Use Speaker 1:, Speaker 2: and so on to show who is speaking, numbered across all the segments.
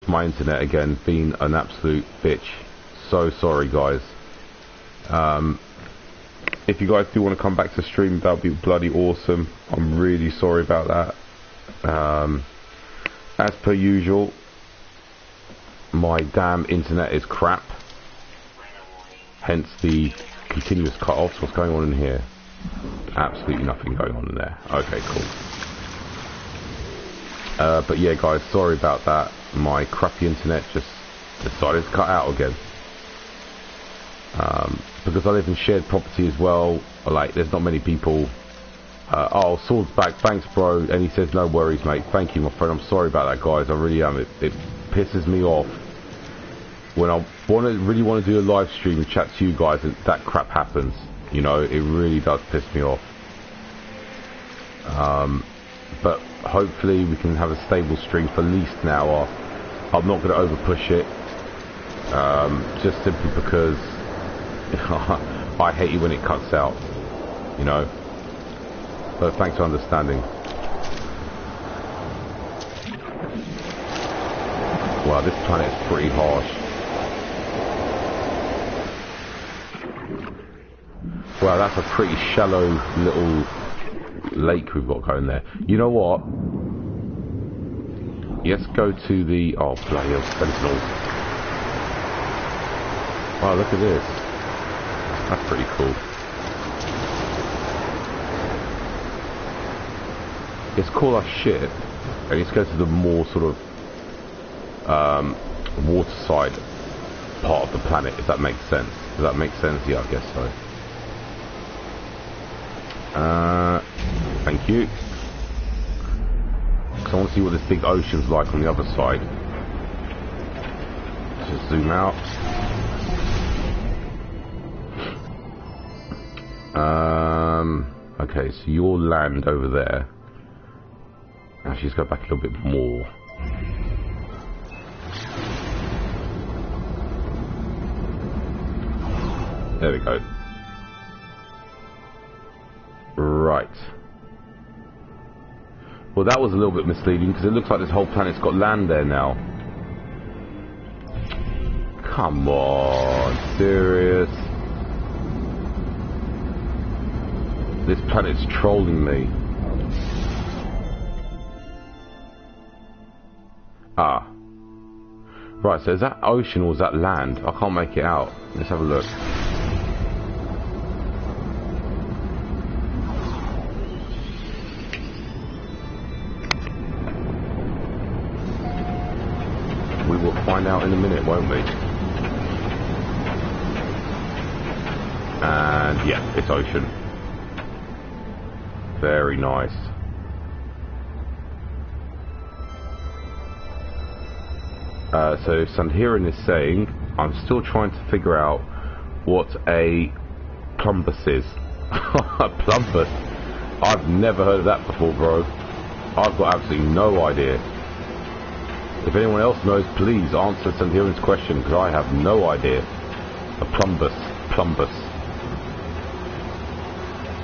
Speaker 1: my internet again being an absolute bitch. So sorry, guys. If you guys do want to come back to stream, that would be bloody awesome. I'm really sorry about that. As per usual, my damn internet is crap. Hence the continuous cut-offs. What's going on in here? Absolutely nothing going on in there. Okay, cool. But yeah, guys, sorry about that. My crappy internet just decided to cut out again. Because I live in shared property as well, like, there's not many people. Oh, Sword's back, thanks bro, and he says no worries mate, thank you my friend. I'm sorry about that, guys, I really am. It pisses me off when I really want to do a live stream and chat to you guys and that crap happens, you know. It really does piss me off. But hopefully we can have a stable stream for at least now. I'm not going to over push it, just simply because I hate it when it cuts out, you know. But thanks for understanding. Wow, this planet is pretty harsh. Wow, that's a pretty shallow little lake we've got going there. You know what? Let's go to the... oh, bloody hell, Sentinels. Wow, look at this. That's pretty cool. Let's call our ship and let's go to the more sort of waterside part of the planet, if that makes sense. Does that make sense? Yeah, I guess so. Thank you. Because I want to see what this big ocean's like on the other side. Just zoom out. Okay, so you'll land over there. Actually, let's go back a little bit more. There we go. Right. Well, that was a little bit misleading because it looks like this whole planet's got land there now. Come on, serious? This planet's trolling me. Ah. Right, so is that ocean or is that land? I can't make it out. Let's have a look. We will find out in a minute, won't we? And yeah, it's ocean. Very nice. So Sandhiran is saying, I'm still trying to figure out what a plumbus is. A plumbus? I've never heard of that before, bro. I've got absolutely no idea. If anyone else knows, please answer Sandhiran's question, because I have no idea. A plumbus. Plumbus.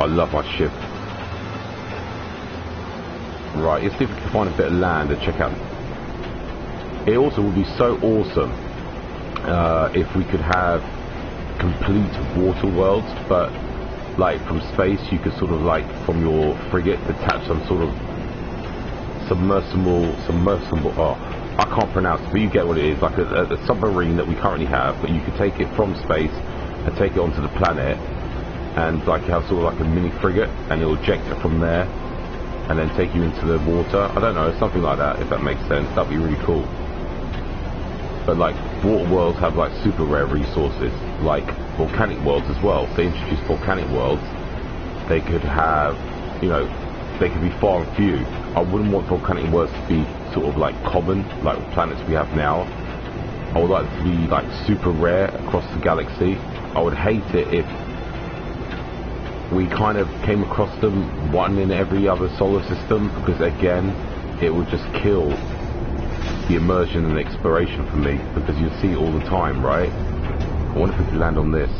Speaker 1: I love my ship. Right, let's see if we can find a bit of land and check out. It also would be so awesome if we could have complete water worlds, but like from space you could sort of like from your frigate detach some sort of submersible, oh, I can't pronounce it, but you get what it is, like a submarine that we currently have, but you could take it from space and take it onto the planet and like have sort of like a mini frigate and it'll eject it from there and then take you into the water. I don't know, something like that, if that makes sense. That'd be really cool. But like water worlds have like super rare resources, like volcanic worlds as well. If they introduce volcanic worlds, they could have, you know, they could be far and few. I wouldn't want volcanic worlds to be sort of like common, like planets we have now. I would like it to be like super rare across the galaxy. I would hate it if we kind of came across them one in every other solar system, because again, it would just kill the immersion and exploration for me, because you see it all the time, right? I wonder if we could land on this.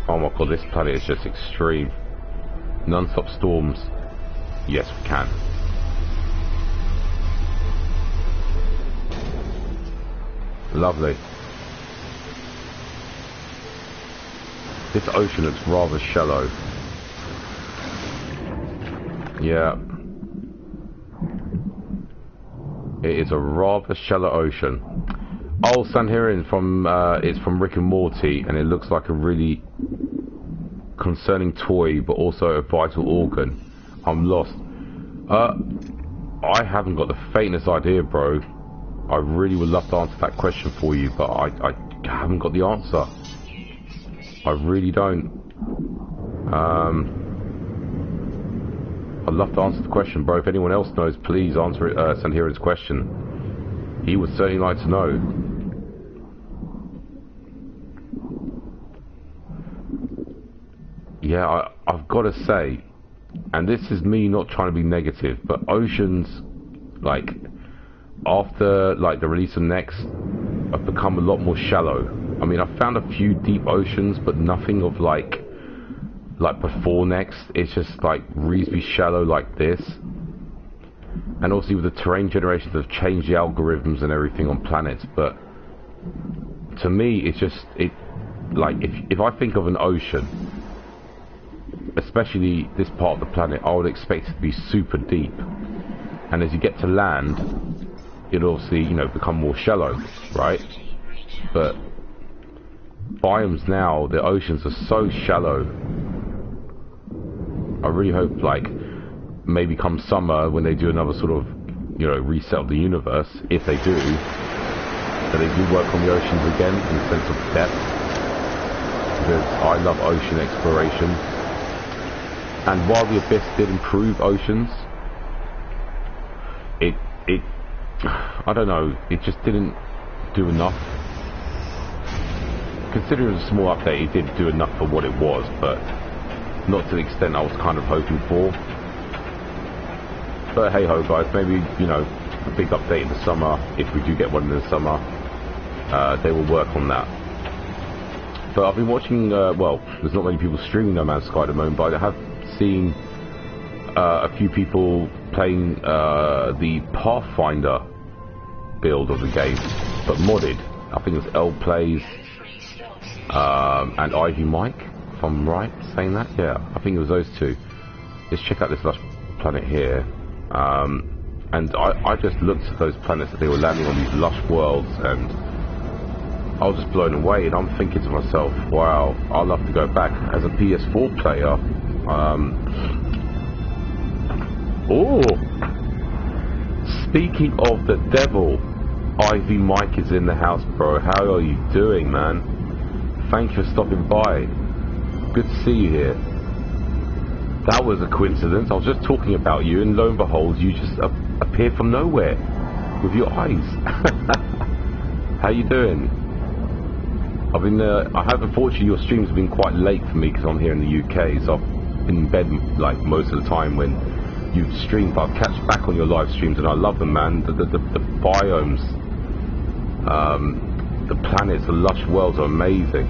Speaker 1: Oh my god, this planet is just extreme. Non-stop storms. Yes, we can. Lovely. This ocean looks rather shallow. Yeah. It is a rather shallow ocean. Oh, Sanherian from it's from Rick and Morty, and it looks like a really concerning toy, but also a vital organ. I'm lost. I haven't got the faintest idea, bro. I really would love to answer that question for you, but I haven't got the answer. I really don't. I'd love to answer the question, bro. If anyone else knows, please answer it. Sanherian's question. He would certainly like to know. Yeah, I've got to say, and this is me not trying to be negative, but oceans, like, after like the release of Next, have become a lot more shallow. I mean, I've found a few deep oceans, but nothing of like before Next. It's just like reasonably shallow like this. And also with the terrain generations have changed the algorithms and everything on planets, but to me it's just, like if I think of an ocean, especially this part of the planet, I would expect it to be super deep, and as you get to land it'll obviously, you know, become more shallow, right? But biomes now, the oceans are so shallow. I really hope, like, maybe come summer when they do another sort of, you know, reset of the universe, if they do, that they do work on the oceans again in the sense of depth, because I love ocean exploration. And while the Abyss did improve oceans, it I don't know, it just didn't do enough. Considering it was a small update, it did do enough for what it was, but not to the extent I was kind of hoping for. But hey ho guys, maybe, you know, a big update in the summer, if we do get one in the summer, they will work on that. But I've been watching, well, there's not many people streaming No Man's Sky at the moment, but I have seen a few people playing the Pathfinder build of the game, but modded. I think it's L Plays and Ivy Mike, if I'm right saying that. Yeah, I think it was those two. Let's check out this lush planet here. And I just looked at those planets that they were landing on, these lush worlds, and I was just blown away, and I'm thinking to myself, wow, I'd love to go back as a PS4 player. Oh, speaking of the devil, Ivy Mike is in the house, bro. How are you doing, man? Thank you for stopping by. Good to see you here. That was a coincidence. I was just talking about you, and lo and behold, you just appeared from nowhere with your eyes. How you doing? I've been, I have, unfortunately, your streams have been quite late for me because I'm here in the UK, so I've been in bed like most of the time when you've streamed, but I've catch back on your live streams and I love them, man. The biomes, the planets, the lush worlds are amazing.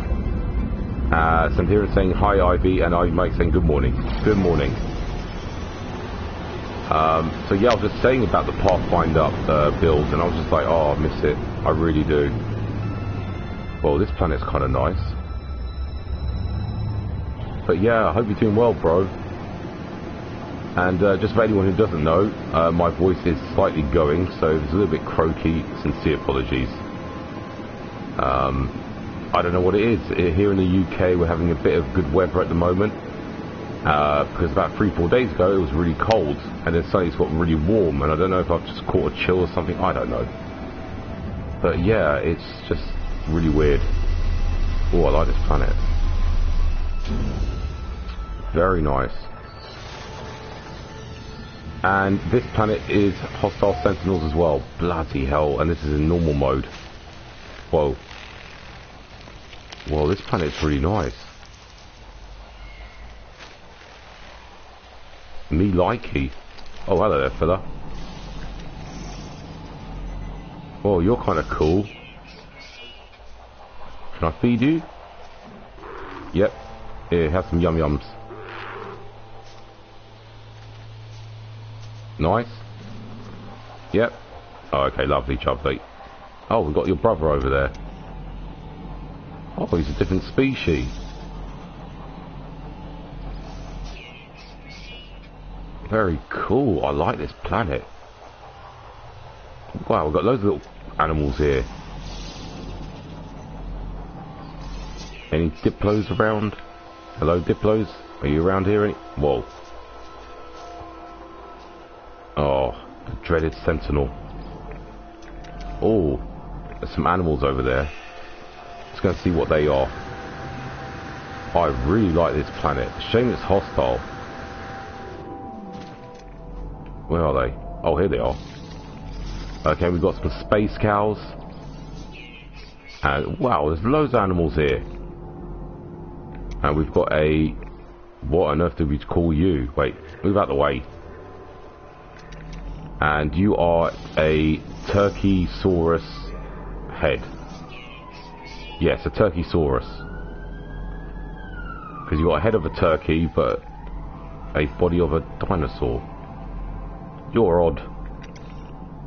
Speaker 1: So I'm here saying hi Ivy, and I Mike saying good morning. Good morning. So yeah, I was just saying about the Pathfinder build, and I was just like, oh, I miss it. I really do. Well, this planet's kind of nice. But yeah, I hope you're doing well, bro. And just for anyone who doesn't know, my voice is slightly going, so it's a little bit croaky. Sincere apologies. I don't know what it is. Here in the UK, we're having a bit of good weather at the moment. Because about 3-4 days ago, it was really cold, and then suddenly it's got really warm, and I don't know if I've just caught a chill or something, I don't know. But yeah, it's just really weird. Oh, I like this planet. Very nice. And this planet is hostile sentinels as well. Bloody hell. And this is in normal mode. Whoa. Well, this planet's really nice. Me likey. Oh, hello there, fella. Oh, you're kind of cool. Can I feed you? Yep. Here, have some yum-yums. Nice. Yep. Oh, okay, lovely, lovely. Oh, we've got your brother over there. Oh, he's a different species. Very cool. I like this planet. Wow, we've got loads of little animals here. Any Diplos around? Hello, Diplos? Are you around here? Whoa. Oh, the dreaded sentinel. Oh, there's some animals over there. Let's go and see what they are. I really like this planet. Shame it's hostile. Where are they? Oh, here they are. Okay, we've got some space cows. And wow, there's loads of animals here. And we've got a... What on earth do we call you? Wait, move out the way. And you are a Turkeysaurus head. Yes, a Turkeysaurus. Because you got a head of a turkey, but a body of a dinosaur. You're odd.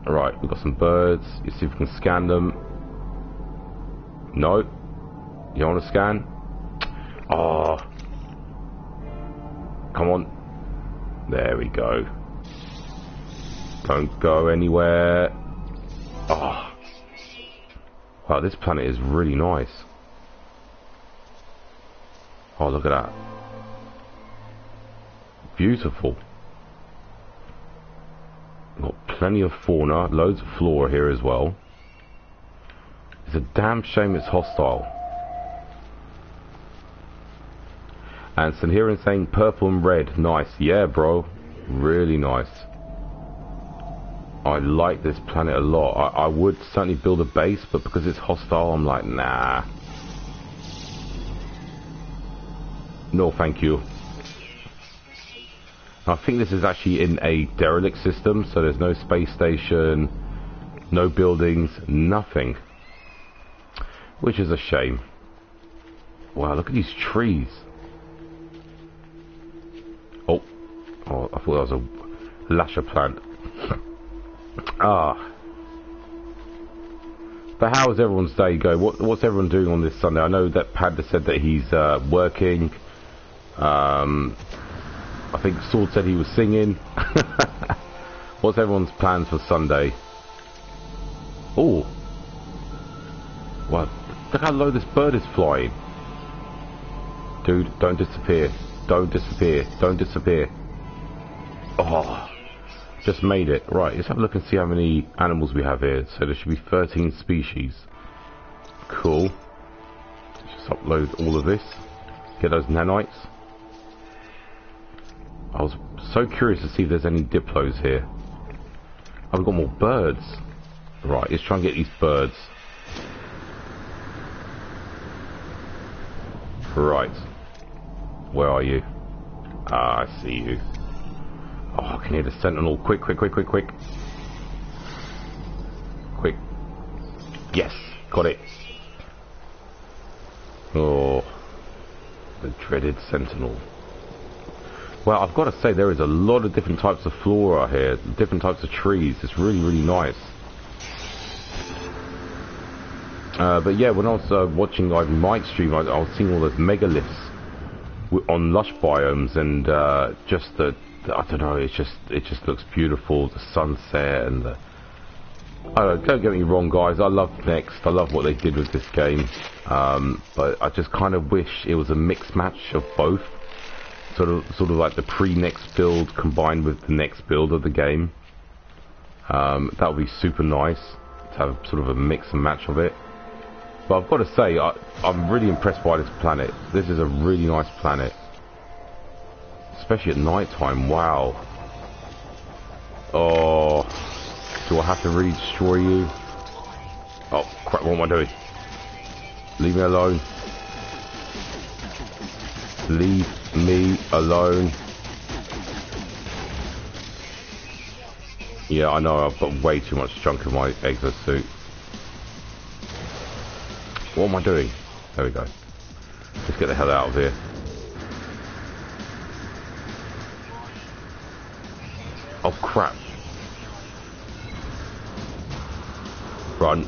Speaker 1: Alright, we've got some birds. You see if we can scan them. No. You don't want to scan? Oh. Come on. There we go. Don't go anywhere. Oh. Wow, this planet is really nice. Oh, look at that. Beautiful. Got plenty of fauna, loads of flora here as well. It's a damn shame it's hostile. And Sanherin saying purple and red. Nice. Yeah, bro. Really nice. I like this planet a lot. I would certainly build a base, but because it's hostile, I'm like, nah. No, thank you. I think this is actually in a derelict system, so there's no space station, no buildings, nothing. Which is a shame. Wow, look at these trees. Oh, I thought that was a lasher plant. Ah. But how is everyone's day going? What's everyone doing on this Sunday? I know that Panda said that he's working. I think Sword said he was singing. What's everyone's plans for Sunday? Oh. What? Look how low this bird is flying. Dude, don't disappear. Don't disappear. Don't disappear. Oh. Just made it. Right, let's have a look and see how many animals we have here. So there should be 13 species. Cool. Let's just upload all of this. Get those nanites. I was so curious to see if there's any Diplos here. Oh, we've got more birds. Right, let's try and get these birds. Right. Where are you? Ah, I see you. Oh, I can hear the sentinel. Quick, quick, quick, quick, quick. Quick. Yes, got it. Oh, the dreaded sentinel. Well, I've got to say, there is a lot of different types of flora here, different types of trees. It's really, really nice. But yeah, when I was watching Mike's stream, I was seeing all those megaliths on lush biomes, and just the I don't know, it just looks beautiful. The sunset and the... don't get me wrong, guys. I love Next. I love what they did with this game. But I just kind of wish it was a mixed match of both. Sort of like the pre-Next build combined with the next build of the game. That would be super nice to have sort of a mix and match of it. But I've got to say, I'm really impressed by this planet. This is a really nice planet. Especially at night time, wow. Oh, do I have to really destroy you? Oh, crap, what am I doing? Leave me alone. Leave me alone. Yeah, I know, I've got way too much junk in my exosuit. What am I doing? There we go. Let's get the hell out of here. Oh crap. Run.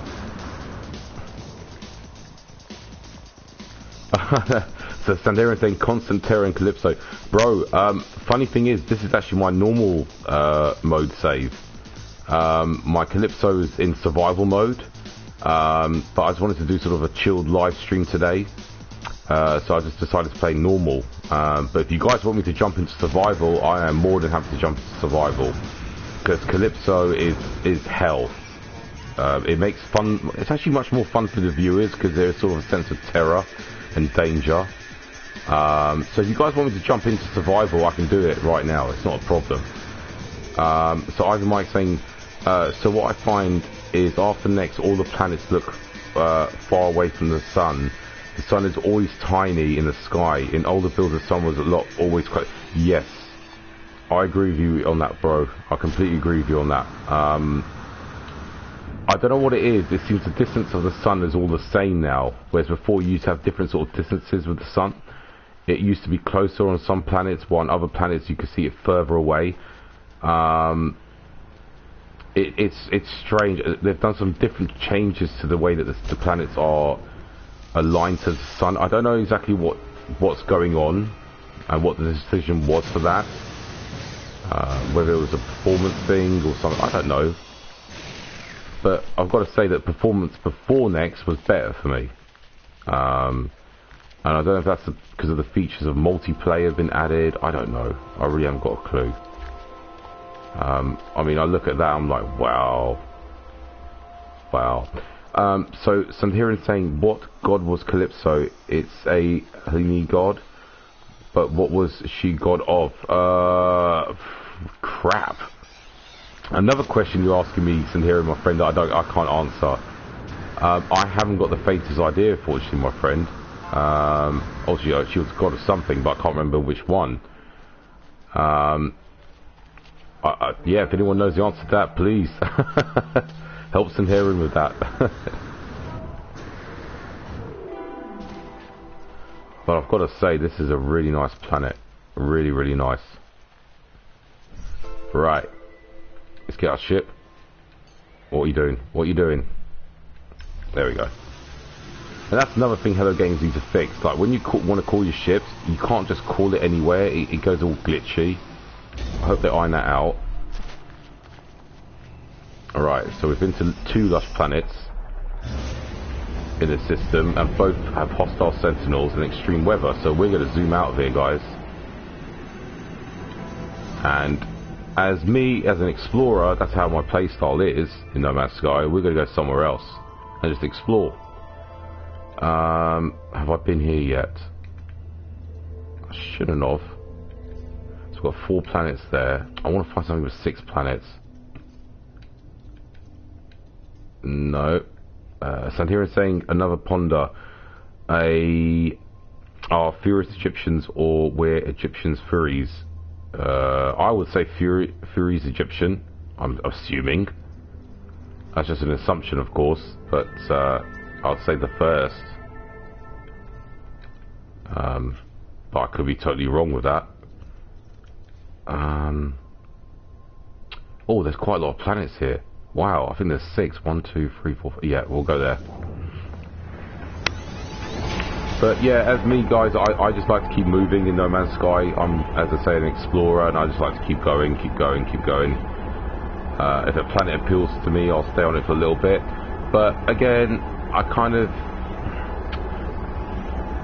Speaker 1: So Sandera saying constant terror and Calypso. Bro, funny thing is, this is actually my normal mode save. My Calypso is in survival mode. But I just wanted to do sort of a chilled live stream today. So I just decided to play normal. But if you guys want me to jump into survival, I am more than happy to jump into survival. Because Calypso is hell. It makes fun. It's actually much more fun for the viewers because there's sort of a sense of terror and danger. So if you guys want me to jump into survival, I can do it right now. It's not a problem. So Ivan Mike saying, so what I find is after next, all the planets look far away from the sun. The sun is always tiny in the sky. In older builds, the sun was always quite. Yes, I agree with you on that, bro. I completely agree with you on that. I don't know what it is. It seems the distance of the sun is all the same now, whereas before you used to have different sort of distances with the sun. It used to be closer on some planets, while on other planets you could see it further away. It's strange. They've done some different changes to the way that the planets are aligned to the sun. I don't know exactly what's going on and what the decision was for that. Whether it was a performance thing or something, I don't know. But I've got to say that performance before next was better for me. And I don't know if that's because of the features of multiplayer have been added. I don't know. I really haven't got a clue. I mean, I look at that, I'm like, wow. Wow. So Sandhiran saying, what god was Calypso? It's a Hellenic god. But what was she god of? Crap. Another question you're asking me, Sandhiran, my friend, that I can't answer. I haven't got the faintest idea, fortunately, my friend. Obviously, she was god of something, but I can't remember which one. Yeah, if anyone knows the answer to that, please help Sandhiran with that. But I've got to say, this is a really nice planet. Really, really nice. Right. Let's get our ship. What are you doing? What are you doing? There we go. And that's another thing Hello Games need to fix. Like, when you want to call your ships, you can't just call it anywhere. It goes all glitchy. I hope they iron that out. Alright, so we've been to 2 lush planets in the system, and both have hostile sentinels and extreme weather, so we're going to zoom out of here, guys. And as me, as an explorer, that's how my playstyle is in No Man's Sky. We're going to go somewhere else and just explore. Have I been here yet? I shouldn't have. So we've got 4 planets there. I want to find something with 6 planets. No. Santira is saying another ponder. Are furious Egyptians, or we're Egyptians furies? I would say furies Egyptian. I'm assuming. That's just an assumption, of course, but I'd say the first. But I could be totally wrong with that. Oh, there's quite a lot of planets here. Wow, I think there's 6. 1, 2, 3, 4, 5. Yeah, we'll go there. But yeah, as me, guys, I just like to keep moving in No Man's Sky. I'm, as I say, an explorer, and I just like to keep going, keep going, keep going. If a planet appeals to me, I'll stay on it for a little bit. But again, I kind of,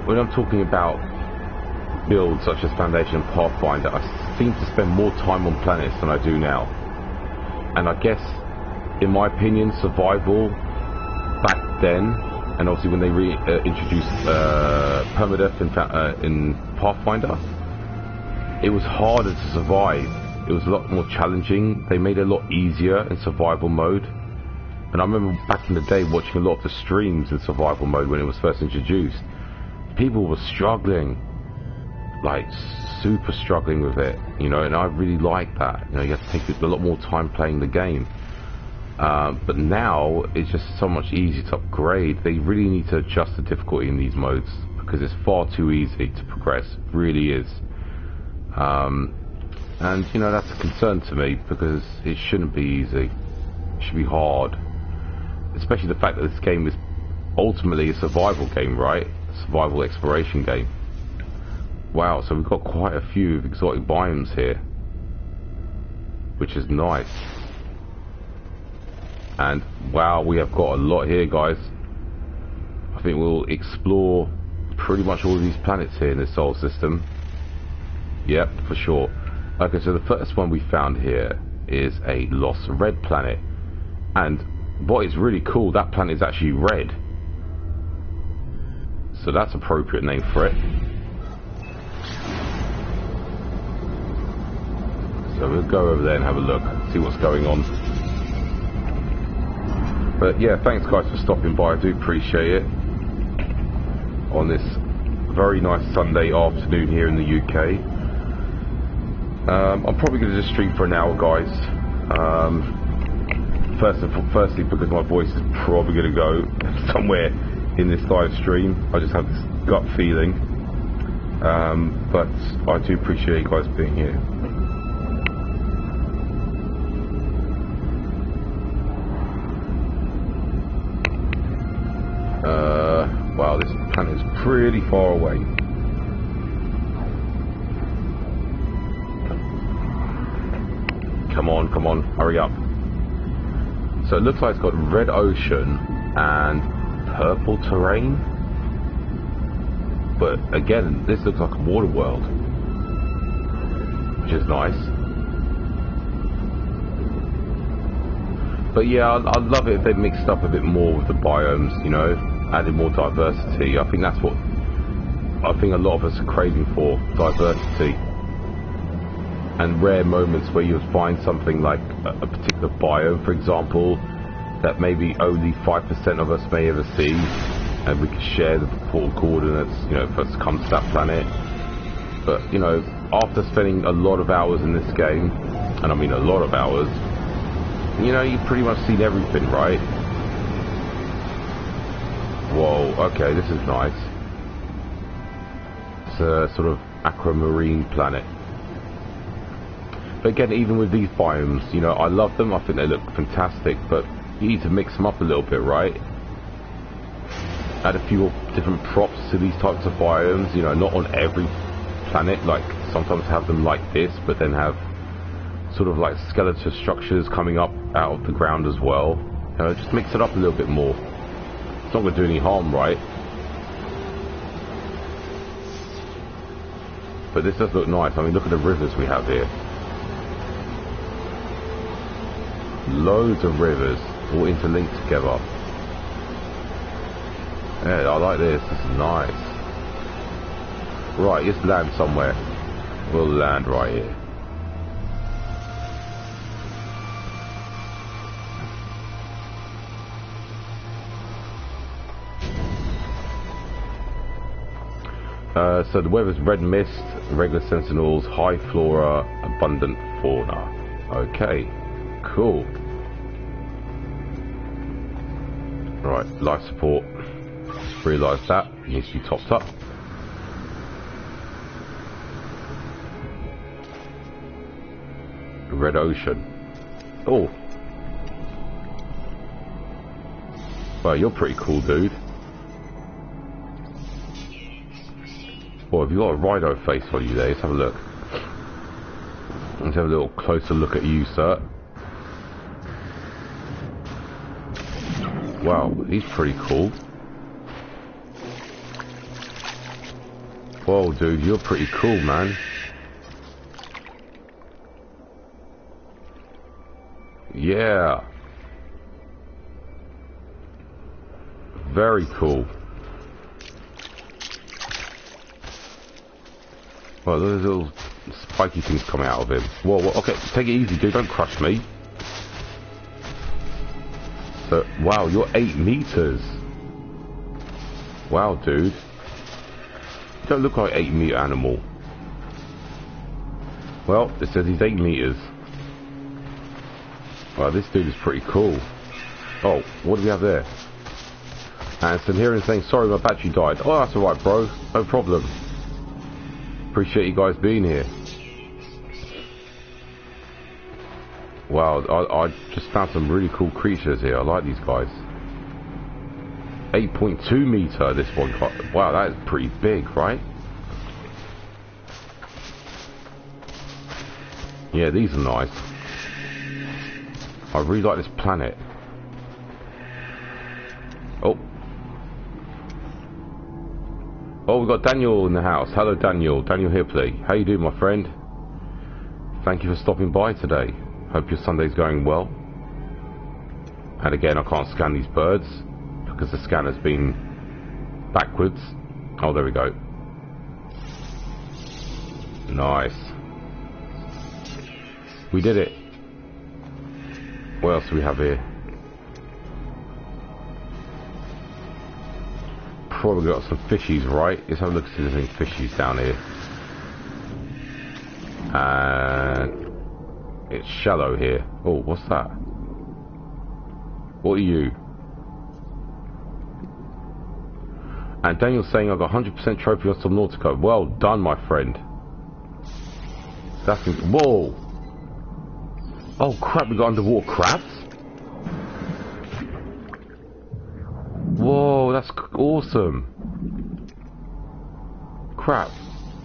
Speaker 1: when I'm talking about builds such as Foundation and Pathfinder, I seem to spend more time on planets than I do now. And I guess, in my opinion, survival back then, and obviously when they introduced permadeath in Pathfinder, it was harder to survive. It was a lot more challenging. They made it a lot easier in survival mode. And I remember back in the day watching a lot of the streams in survival mode when it was first introduced. People were struggling, like super struggling with it, you know, and I really like that. You know, you have to take a lot more time playing the game. But now it's just so much easier to upgrade. They really need to adjust the difficulty in these modes because it's far too easy to progress. It really is. And you know, that's a concern to me because it shouldn't be easy. It should be hard. Especially the fact that this game is ultimately a survival game, right? survival exploration game. Wow, so we've got quite a few exotic biomes here, which is nice. And wow, we have got a lot here, guys. I think we'll explore pretty much all of these planets here in the solar system. Yep, for sure. Okay, so the first one we found here is a lost red planet. And what is really cool, that planet is actually red. So that's an appropriate name for it. So we'll go over there and have a look, see what's going on. But yeah, thanks guys for stopping by, I do appreciate it. On this very nice Sunday afternoon here in the UK. I'm probably going to just stream for an hour, guys. Firstly, because my voice is probably going to go somewhere in this live stream. I just have this gut feeling. But I do appreciate you guys being here. Wow, this planet is pretty far away. Come on, hurry up. So it looks like it's got red ocean and purple terrain. But again, this looks like a water world, which is nice. But yeah, I'd love it if they mixed up a bit more with the biomes, you know, added more diversity. I think that's what a lot of us are craving for, diversity. And rare moments where you'll find something like a particular biome, for example, that maybe only 5% of us may ever see, and we can share the portal coordinates, you know, for us to come to that planet. But, you know, after spending a lot of hours in this game, and I mean a lot of hours, you know, you've pretty much seen everything, right? Whoa, okay, this is nice. It's a sort of aquamarine planet. But again, even with these biomes, you know, I love them, I think they look fantastic, but you need to mix them up a little bit, right? Add a few different props to these types of biomes, you know, not on every planet, like sometimes have them like this, but then have sort of like skeletal structures coming up out of the ground as well. You know, just mix it up a little bit more. It's not going to do any harm, right? But this does look nice. I mean, look at the rivers we have here. Loads of rivers all interlinked together. Yeah, I like this. This is nice. Right, let's land somewhere. We'll land right here. So the weather's red mist, regular sentinels, high flora, abundant fauna. Okay, cool. Right, life support. Just realised that needs to be topped up. Red ocean. Oh. Well, you're pretty cool, dude. Well, have you got a rhino face on you there? Let's have a look. Let's have a little closer look at you, sir. Wow, he's pretty cool. Whoa, dude, you're pretty cool, man. Yeah. Very cool. Well, there's little spiky things coming out of him. Whoa, whoa, okay, take it easy, dude. Don't crush me. So, wow, you're 8 meters. Wow, dude. You don't look like an 8-meter animal. Well, it says he's 8 meters. Wow, this dude is pretty cool. Oh, what do we have there? Anderson here and saying, sorry, my battery died. Oh, that's alright, bro. No problem. Appreciate you guys being here. Wow, I just found some really cool creatures here. I like these guys. 8.2 meter this one got. Wow, that is pretty big, right? Yeah, these are nice. I really like this planet. Oh. Oh, we've got Daniel in the house. Hello, Daniel. Daniel Hipley. How you doing, my friend? Thank you for stopping by today. Hope your Sunday's going well. And again, I can't scan these birds because the scanner's been backwards. Oh, there we go. Nice. We did it. What else do we have here? Probably got some fishies, right? Let's have a look at if there's any fishies down here. And it's shallow here. Oh, what's that? What are you? And Daniel's saying I've got 100% trophy on Subnautica. Well done, my friend. That's whoa! Oh crap! We got underwater crabs. Whoa, that's awesome. Crap.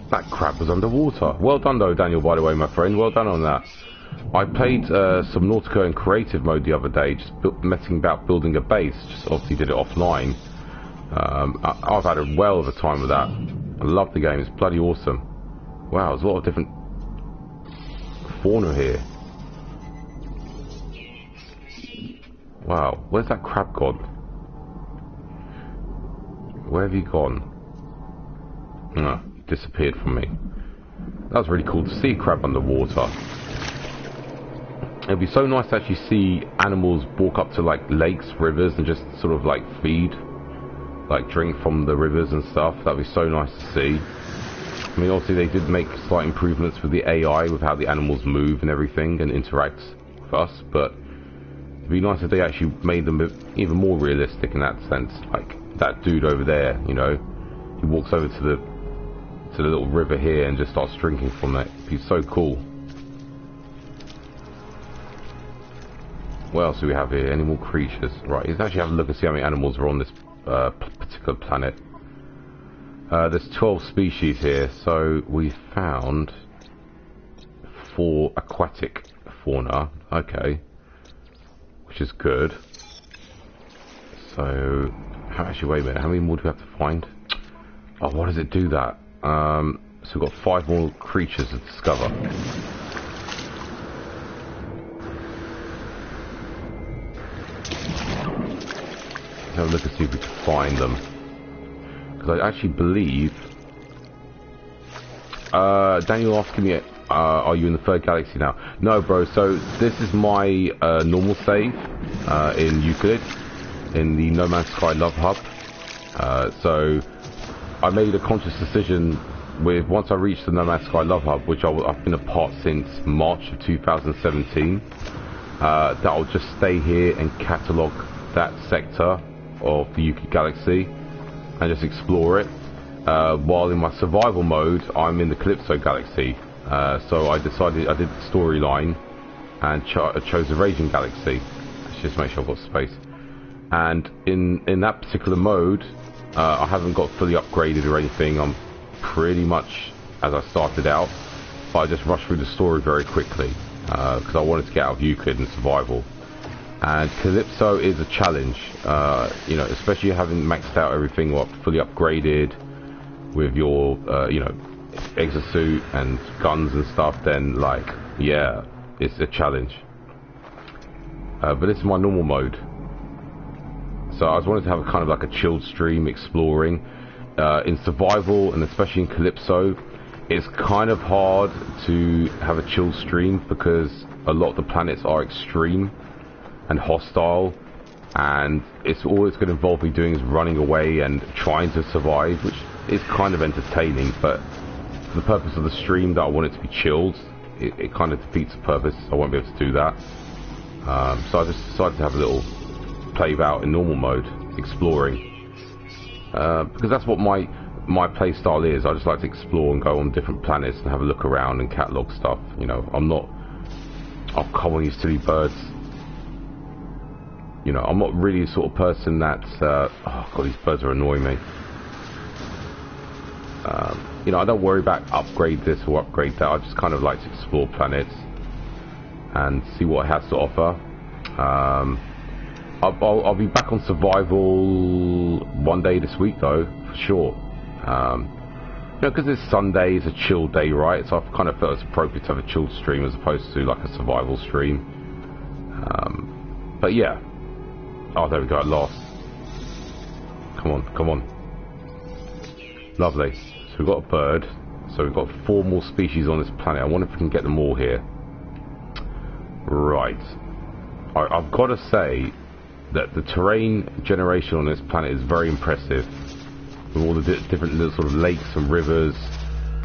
Speaker 1: That crab was underwater. Well done though, Daniel, by the way, my friend. Well done on that. I played Subnautica in creative mode the other day, just messing about building a base. Just obviously did it offline. I've had a well of a time with that. I love the game. It's bloody awesome. Wow, there's a lot of different fauna here. Wow, where's that crab gone? Where have you gone? Oh, disappeared from me. That was really cool to see a crab underwater. It'd be so nice to actually see animals walk up to like lakes, rivers, and just sort of like feed, like drink from the rivers and stuff. That'd be so nice to see. I mean, obviously they did make slight improvements with the AI, with how the animals move and everything and interact with us, but it'd be nice if they actually made them even more realistic in that sense. Like that dude over there, you know, he walks over to the little river here and just starts drinking from it. He's so cool. What else do we have here? Any more creatures? Right, let's actually have a look and see how many animals are on this particular planet. There's 12 species here, so we found 4 aquatic fauna. Okay, which is good. So, actually, wait a minute. How many more do we have to find? Oh, why does it do that? So we've got 5 more creatures to discover. Have a look and see if we can find them. Because I actually believe... Daniel asking me, are you in the 3rd galaxy now? No, bro. So this is my normal save in Euclid, in the No Man's Sky Love Hub. So I made a conscious decision with, once I reached the No Man's Sky Love Hub, which I've been a part since March of 2017, that I'll just stay here and catalogue that sector of the Euclid galaxy and just explore it. While in my survival mode, I'm in the Calypso galaxy. So I decided, I did the storyline and chose the Raging galaxy. Let's just make sure I've got space. And in that particular mode, I haven't got fully upgraded or anything. I'm pretty much as I started out, but I just rushed through the story very quickly because I wanted to get out of Euclid and survival. And Calypso is a challenge, you know, especially having maxed out everything or fully upgraded with your, you know, exosuit and guns and stuff. Then, like, yeah, it's a challenge. But this is my normal mode. So I was wanting to have a kind of like a chilled stream exploring. In survival and especially in Calypso, it's kind of hard to have a chill stream because a lot of the planets are extreme and hostile, and it's always going to involve me doing is running away and trying to survive, which is kind of entertaining, but for the purpose of the stream that I want it to be chilled, it kind of defeats the purpose. I won't be able to do that. So I just decided to have a little play about in normal mode, exploring, because that's what my play style is. I just like to explore and go on different planets and have a look around and catalog stuff. You know, I'm not, oh come on, you silly birds. You know, I'm not really the sort of person that, oh god, these birds are annoying me. You know, I don't worry about upgrade this or upgrade that. I just kind of like to explore planets and see what it has to offer. I'll be back on survival one day this week though, for sure. You know, because it's Sunday, it's a chill day, right? So I've kind of felt it's appropriate to have a chill stream as opposed to like a survival stream. But yeah. Oh, there we go, at last. Come on, come on. Lovely. So we've got a bird. So we've got 4 more species on this planet. I wonder if we can get them all here. Right. I've got to say that the terrain generation on this planet is very impressive. With all the different little sort of lakes and rivers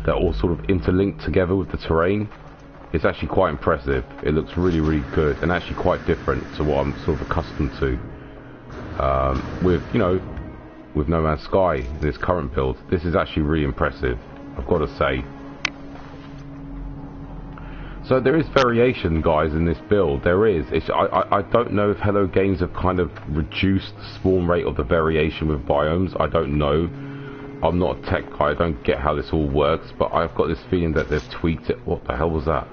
Speaker 1: that all sort of interlinked together with the terrain. It's actually quite impressive. It looks really, really good and actually quite different to what I'm sort of accustomed to. With, you know, with No Man's Sky in this current build, this is actually really impressive, I've got to say. So there is variation, guys, in this build. There is. I don't know if Hello Games have kind of reduced the spawn rate of the variation with biomes. I don't know. I'm not a tech guy. I don't get how this all works, but I've got this feeling that they've tweaked it. What the hell was that?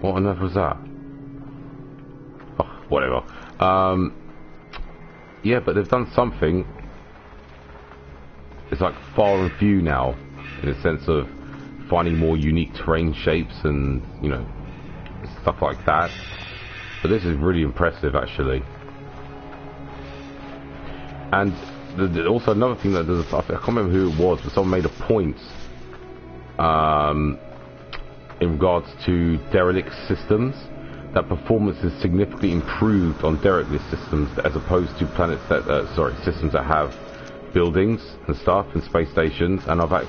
Speaker 1: What on earth was that? Oh, whatever. Yeah, but they've done something. It's like far and few now, in the sense of finding more unique terrain shapes and, you know, stuff like that. But this is really impressive, actually. And also another thing that there's, I can't remember who it was, but someone made a point in regards to derelict systems, that performance is significantly improved on derelict systems as opposed to planets that, systems that have buildings and stuff and space stations. And I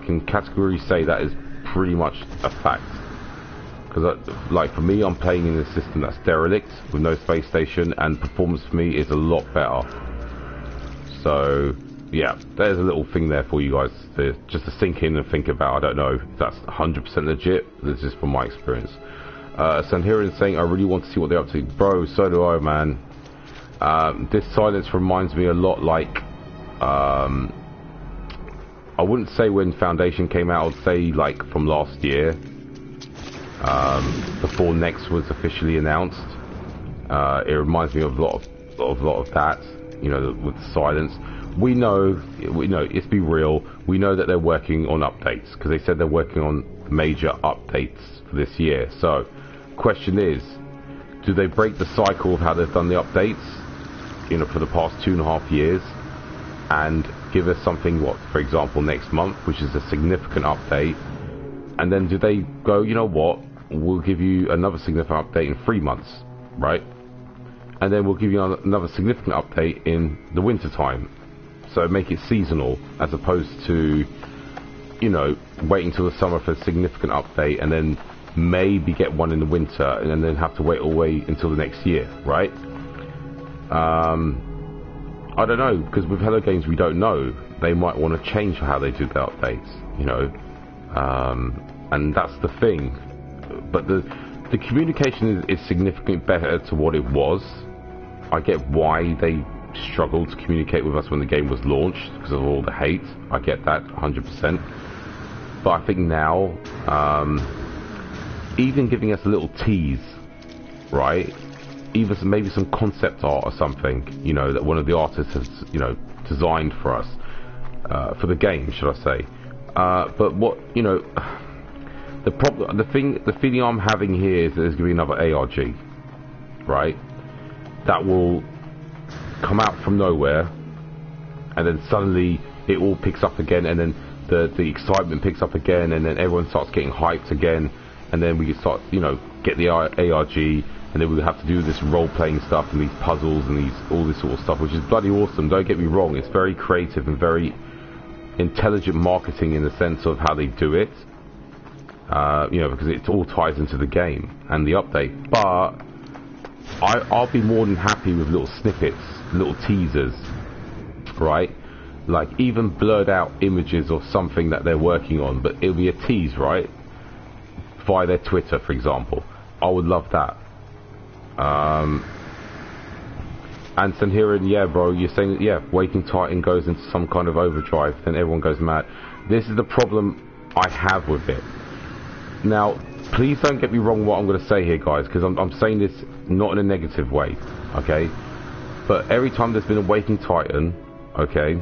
Speaker 1: can categorically say that is pretty much a fact, because like for me, I'm playing in a system that's derelict with no space station, and performance for me is a lot better. So yeah, there's a little thing there for you guys just to sink in and think about. I don't know if that's 100% legit. This is from my experience. Sanherian saying, I really want to see what they're up to. Bro, so do I, man. This silence reminds me a lot like I wouldn't say when Foundation came out, I'd say like from last year, before Next was officially announced. It reminds me of a lot of that, you know, with the silence. We know, let's be real, we know that they're working on updates, because they said they're working on major updates for this year. So question is, do they break the cycle of how they've done the updates, you know, for the past 2.5 years, and give us something, what, for example, next month, which is a significant update, and then do they go, you know what, we'll give you another significant update in 3 months, right? And then we'll give you another significant update in the winter time. So make it seasonal, as opposed to, you know, waiting until the summer for a significant update and then maybe get one in the winter and then have to wait all the way until the next year, right? I don't know, because with Hello Games we don't know. They might want to change how they do their updates, you know, and that's the thing. But the communication is significantly better to what it was. I get why they struggled to communicate with us when the game was launched, because of all the hate. I get that 100%. But I think now, even giving us a little tease, right? Even maybe some concept art or something, you know, that one of the artists has, you know, designed for us, for the game, should I say? But what, you know, the feeling I'm having here is that there's going to be another ARG, right? That will come out from nowhere, and then suddenly it all picks up again, and then the excitement picks up again, and then everyone starts getting hyped again, and then we start, you know, get the ARG, and then we have to do this role-playing stuff and these puzzles and all this sort of stuff, which is bloody awesome. Don't get me wrong, it's very creative and very intelligent marketing in the sense of how they do it, you know, because it all ties into the game and the update. But I'll be more than happy with little snippets, little teasers, right? Like even blurred out images of something that they're working on, but it'll be a tease, right? Via their Twitter, for example. I would love that. And then hearing, yeah, bro, you're saying, yeah, Waking Titan goes into some kind of overdrive, then everyone goes mad. This is the problem I have with it. Now, please don't get me wrong what I'm going to say here, guys, because I'm saying this not in a negative way, okay? But every time there's been a Waking Titan, okay,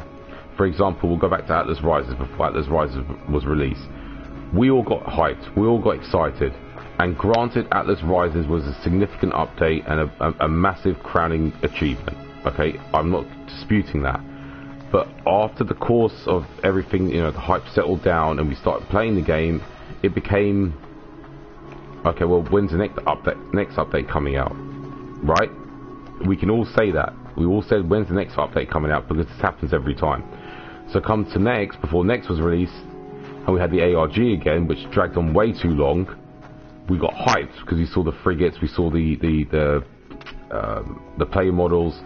Speaker 1: for example, we'll go back to Atlas Rises before Atlas Rises was released. We all got hyped, we all got excited. And granted, Atlas Rises was a significant update and a massive crowning achievement. Okay, I'm not disputing that. But after the course of everything, you know, the hype settled down and we started playing the game, it became, okay, well, when's the next update coming out? Right? We can all say that. We all said, when's the next update coming out? Because this happens every time. So come to Next, before Next was released, and we had the ARG again, which dragged on way too long. We got hyped because we saw the frigates, we saw the player models,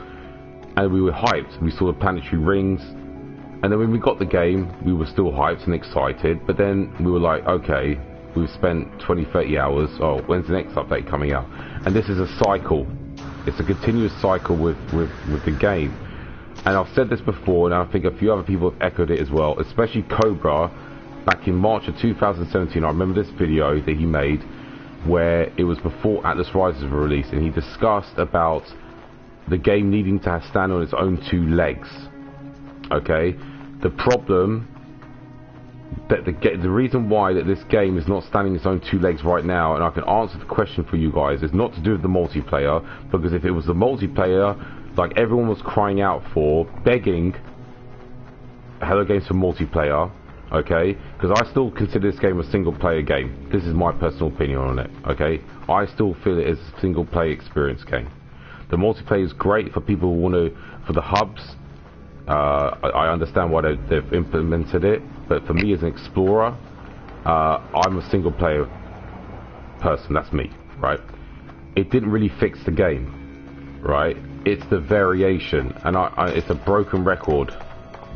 Speaker 1: and we were hyped. We saw the planetary rings, and then when we got the game, we were still hyped and excited. But then we were like, okay, we've spent 20-30 hours. Oh, when's the next update coming out? And this is a cycle. It's a continuous cycle with the game. And I've said this before, and I think a few other people have echoed it as well. Especially Cobra, back in March of 2017. I remember this video that he made, where it was before Atlas Rises were released, and he discussed about the game needing to stand on its own two legs. Okay, the problem that the reason why that this game is not standing its own two legs right now, and I can answer the question for you guys, is not to do with the multiplayer, because if it was the multiplayer, like everyone was crying out for, begging Hello Games for multiplayer. Okay, because I still consider this game a single player game. This is my personal opinion on it. Okay, I still feel it is a single player experience game. The multiplayer is great for people who want to, for the hubs. I understand why they've implemented it, but for me as an explorer, I'm a single player person. That's me, right? It didn't really fix the game, right? It's the variation, and it's a broken record.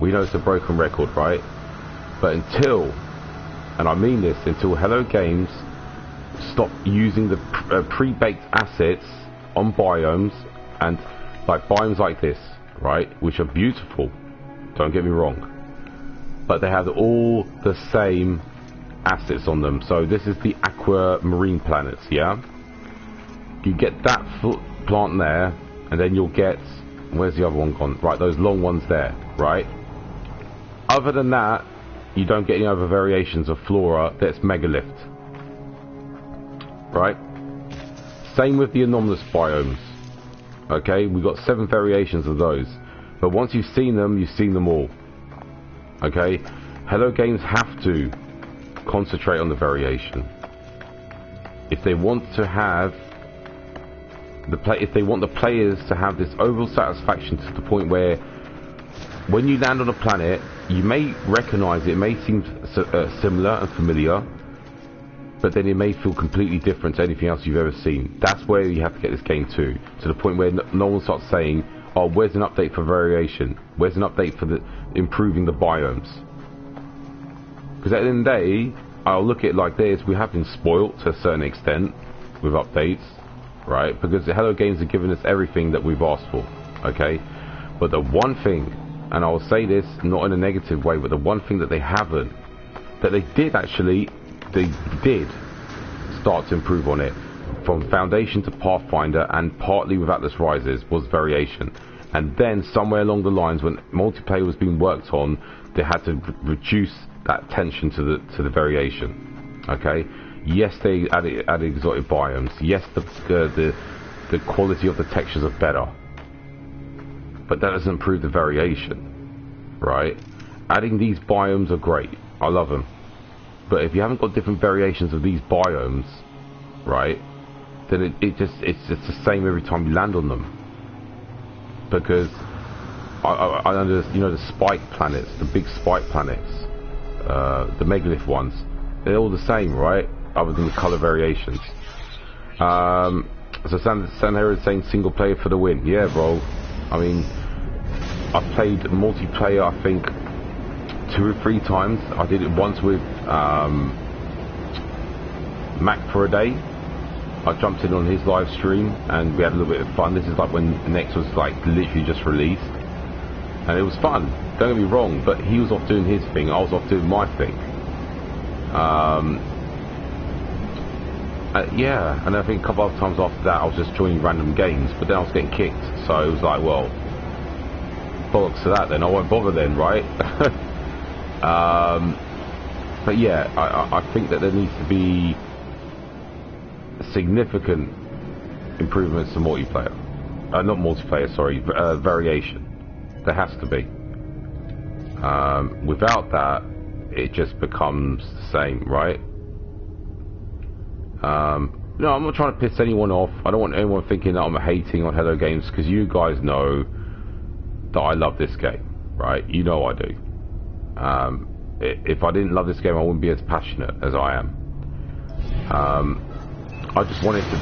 Speaker 1: We know it's a broken record, right? But until, and I mean this, until Hello Games stop using the pre-baked assets on biomes, and like biomes like this, right, which are beautiful, don't get me wrong, but they have all the same assets on them. So this is the aquamarine planets, yeah? You get that plant there, and then you'll get, where's the other one gone? Right, those long ones there, right? Other than that, you don't get any other variations of flora that's megalith, right? Same with the anomalous biomes. Okay, we got 7 variations of those, but once you've seen them all. Okay, Hello Games have to concentrate on the variation if they want to have if they want the players to have this overall satisfaction to the point where when you land on a planet, you may recognize it may seem similar and familiar, but then it may feel completely different to anything else you've ever seen. That's where you have to get this game to the point where no one starts saying, oh, where's an update for variation? Where's an update for improving the biomes? Because at the end of the day, I'll look at it like this: we have been spoilt to a certain extent with updates, right? Because the Hello Games have given us everything that we've asked for, okay? But the one thing, and I will say this not in a negative way, but the one thing that they haven't, that they did start to improve on it, from Foundation to Pathfinder and partly with Atlas Rises, was variation. And then somewhere along the lines, when multiplayer was being worked on, they had to reduce that tension to the variation. Okay, yes, they added exotic biomes. Yes, the quality of the textures are better, but that doesn't improve the variation, right? Adding these biomes are great. I love them. But if you haven't got different variations of these biomes, right, then it's just the same every time you land on them. Because I understand, you know, the spike planets, the big spike planets, the megalith ones, they're all the same, right? Other than the color variations. So Sanhera is saying single player for the win. Yeah, bro. I mean, I played multiplayer, I think, 2 or 3 times. I did it once with Mac for a day, I jumped in on his live stream and we had a little bit of fun. This is like when Next was like literally just released, and it was fun, don't get me wrong, but he was off doing his thing, I was off doing my thing. Yeah, and I think a couple of times after that I was just joining random games, but then I was getting kicked, so it was like, well, bollocks to that then, I won't bother then, right? But yeah, I think that there needs to be significant improvements to multiplayer. Not multiplayer, sorry, variation. There has to be. Without that, it just becomes the same, right? No, I'm not trying to piss anyone off. I don't want anyone thinking that I'm hating on Hello Games, because you guys know that I love this game, right? You know I do. If I didn't love this game, I wouldn't be as passionate as I am. I just wanted to.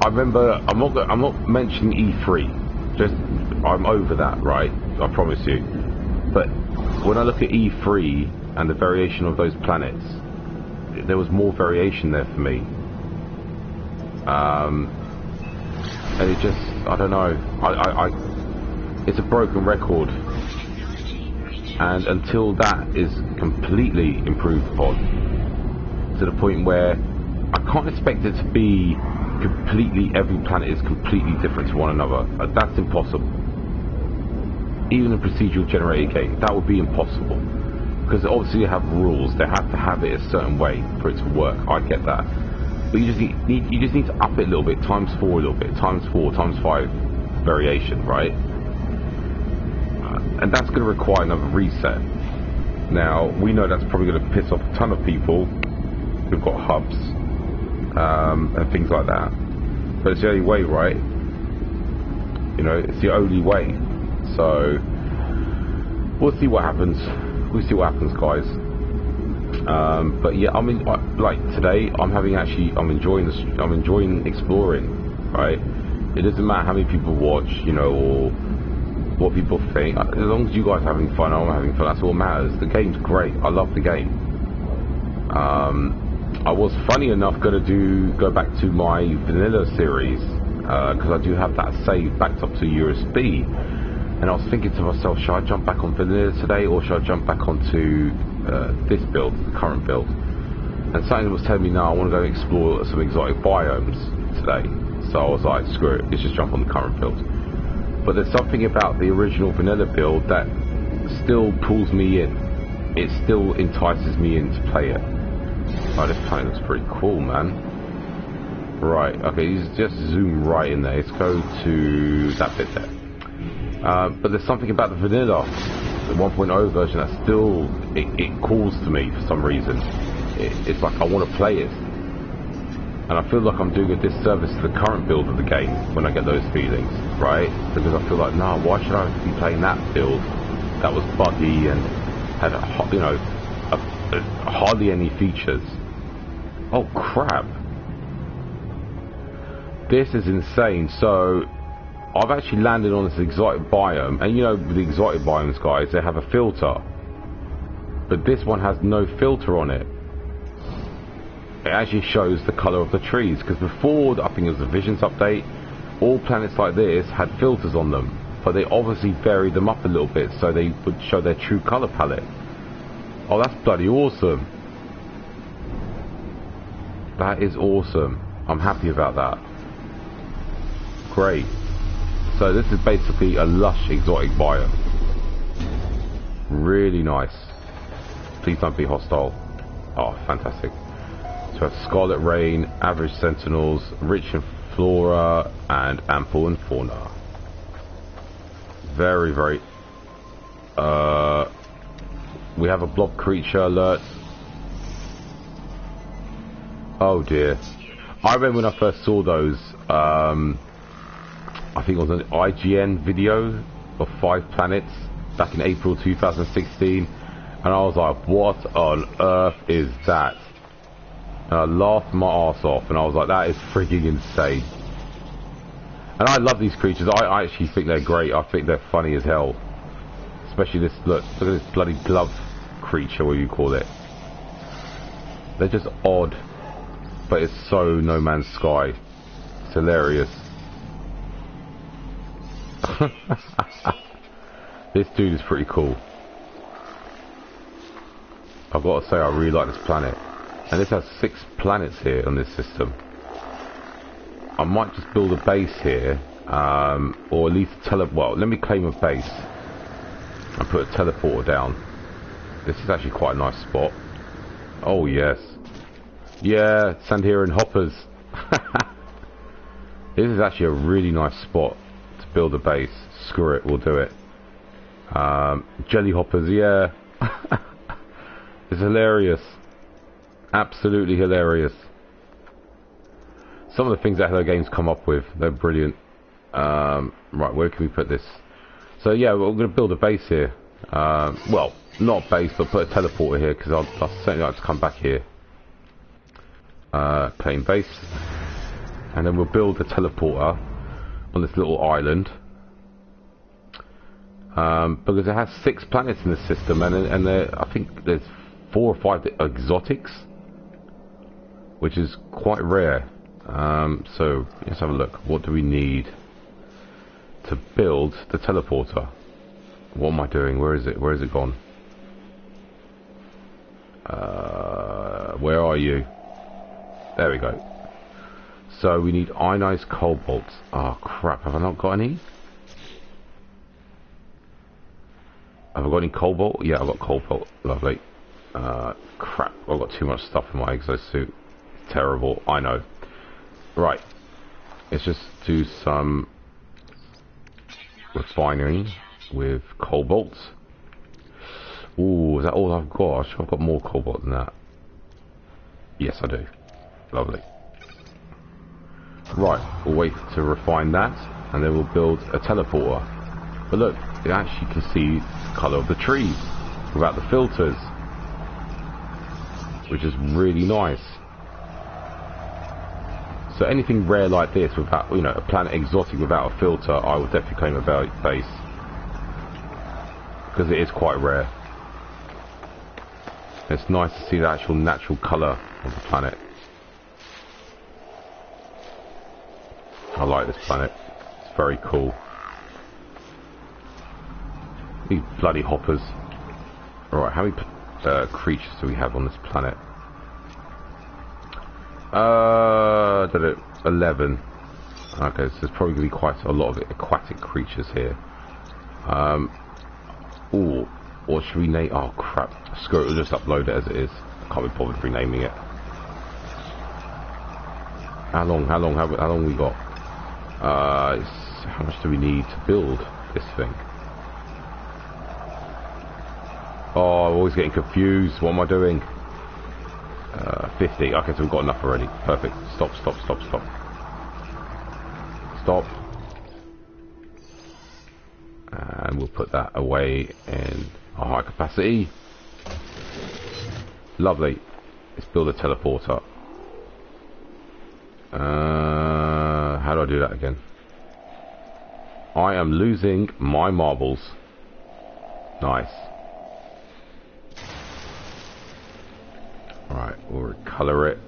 Speaker 1: I remember. I'm not mentioning E3. Just I'm over that, right? I promise you. But when I look at E3 and the variation of those planets, there was more variation there for me. And it just, I don't know. It's a broken record. And until that is completely improved upon, to the point where I can't expect it to be completely, every planet is completely different to one another. That's impossible. Even a procedural generated game, that would be impossible. Because obviously you have rules, they have to have it a certain way for it to work, I get that. But you just need to up it a little bit, times 4 a little bit, times 4, times 5 variation, right? And that's going to require another reset. Now, we know that's probably going to piss off a ton of people who've got hubs and things like that. But it's the only way, right? You know, it's the only way. So, we'll see what happens. We'll see what happens, guys. But yeah, I mean, like today, I'm enjoying exploring, right? It doesn't matter how many people watch, you know, or what people think. As long as you guys are having fun, I'm having fun. That's all that matters. The game's great. I love the game. I was funny enough going to go back to my vanilla series because I do have that save backed up to USB. And I was thinking to myself, should I jump back on vanilla today, or should I jump back onto this build, the current build? And something was telling me, no, I want to go explore some exotic biomes today. So I was like, screw it, let's just jump on the current build. But there's something about the original vanilla build that still pulls me in. It still entices me in to play it. Oh, this planet looks pretty cool, man. Right, okay, just zoom right in there. Let's go to that bit there. But there's something about the vanilla, the 1.0 version, that still, it calls to me for some reason. It's like I want to play it. And I feel like I'm doing a disservice to the current build of the game when I get those feelings, right? Because I feel like, no, why should I be playing that build that was buggy and had, you know, hardly any features? Oh, crap. This is insane. So I've actually landed on this exotic biome, and you know, with the exotic biomes, guys, they have a filter, but this one has no filter on it. It actually shows the color of the trees, because before, I think it was the Visions update, all planets like this had filters on them, but they obviously varied them up a little bit so they would show their true color palette. Oh, that's bloody awesome. That is awesome. I'm happy about that. Great. So this is basically a lush exotic biome. Really nice. Please don't be hostile. Oh, fantastic. So we have Scarlet Rain, average sentinels, rich in flora, and ample in fauna. Very, very... we have a blob creature alert. Oh dear. I remember when I first saw those, I think it was an IGN video of 5 planets back in April 2016, and I was like, what on earth is that? And I laughed my arse off, and I was like, that is freaking insane. And I love these creatures. I actually think they're great. I think they're funny as hell. Especially this, look at this bloody glove creature, what you call it. They're just odd, but it's so No Man's Sky. It's hilarious. This dude is pretty cool. I've got to say, I really like this planet. And this has 6 planets here on this system. I might just build a base here, or at least well, let me claim a base and put a teleporter down. This is actually quite a nice spot. Oh yes, yeah, Sandhiran hoppers. This is actually a really nice spot to build a base. Screw it, we'll do it. Jelly hoppers, yeah. It's hilarious, absolutely hilarious. Some of the things that Hello Games come up with, they're brilliant. Right, where can we put this? So yeah, we're going to build a base here. Well, not a base, but put a teleporter here, because I'll certainly like to come back here. Claim base. And then we'll build a teleporter on this little island. Because it has 6 planets in the system, and I think there's 4 or 5 exotics, which is quite rare. So let's have a look. What do we need to build the teleporter? What am I doing? Where is it? Where is it gone? Where are you? There we go. So we need ionized cobalt. Oh crap, have I not got any? Have I got any cobalt? Yeah, I've got cobalt. Lovely. Crap, I've got too much stuff in my exosuit. Terrible, I know. Right, let's just do some refining with cobalt. Ooh, is that all I've got? I've got more cobalt than that. Yes, I do. Lovely. Right, we'll wait to refine that, and then we'll build a teleporter. But look, you actually can see the colour of the trees without the filters, which is really nice. So anything rare like this, without, you know, a planet exotic without a filter, I would definitely claim a base, because it is quite rare. It's nice to see the actual natural colour of the planet. I like this planet. It's very cool. These bloody hoppers. Alright, how many creatures do we have on this planet? 11. Okay, so there's probably going to be quite a lot of aquatic creatures here. Ooh, what should we name? Oh crap, screw it, we'll just upload it as it is. I can't be bothered renaming it. How long we got? How much do we need to build this thing? Oh, I'm always getting confused. What am I doing? 50. Okay, so we've got enough already. Perfect. Stop. And we'll put that away in a high capacity. Lovely. Let's build a teleporter. How do I do that again? I am losing my marbles. Nice. Right, we'll colour it.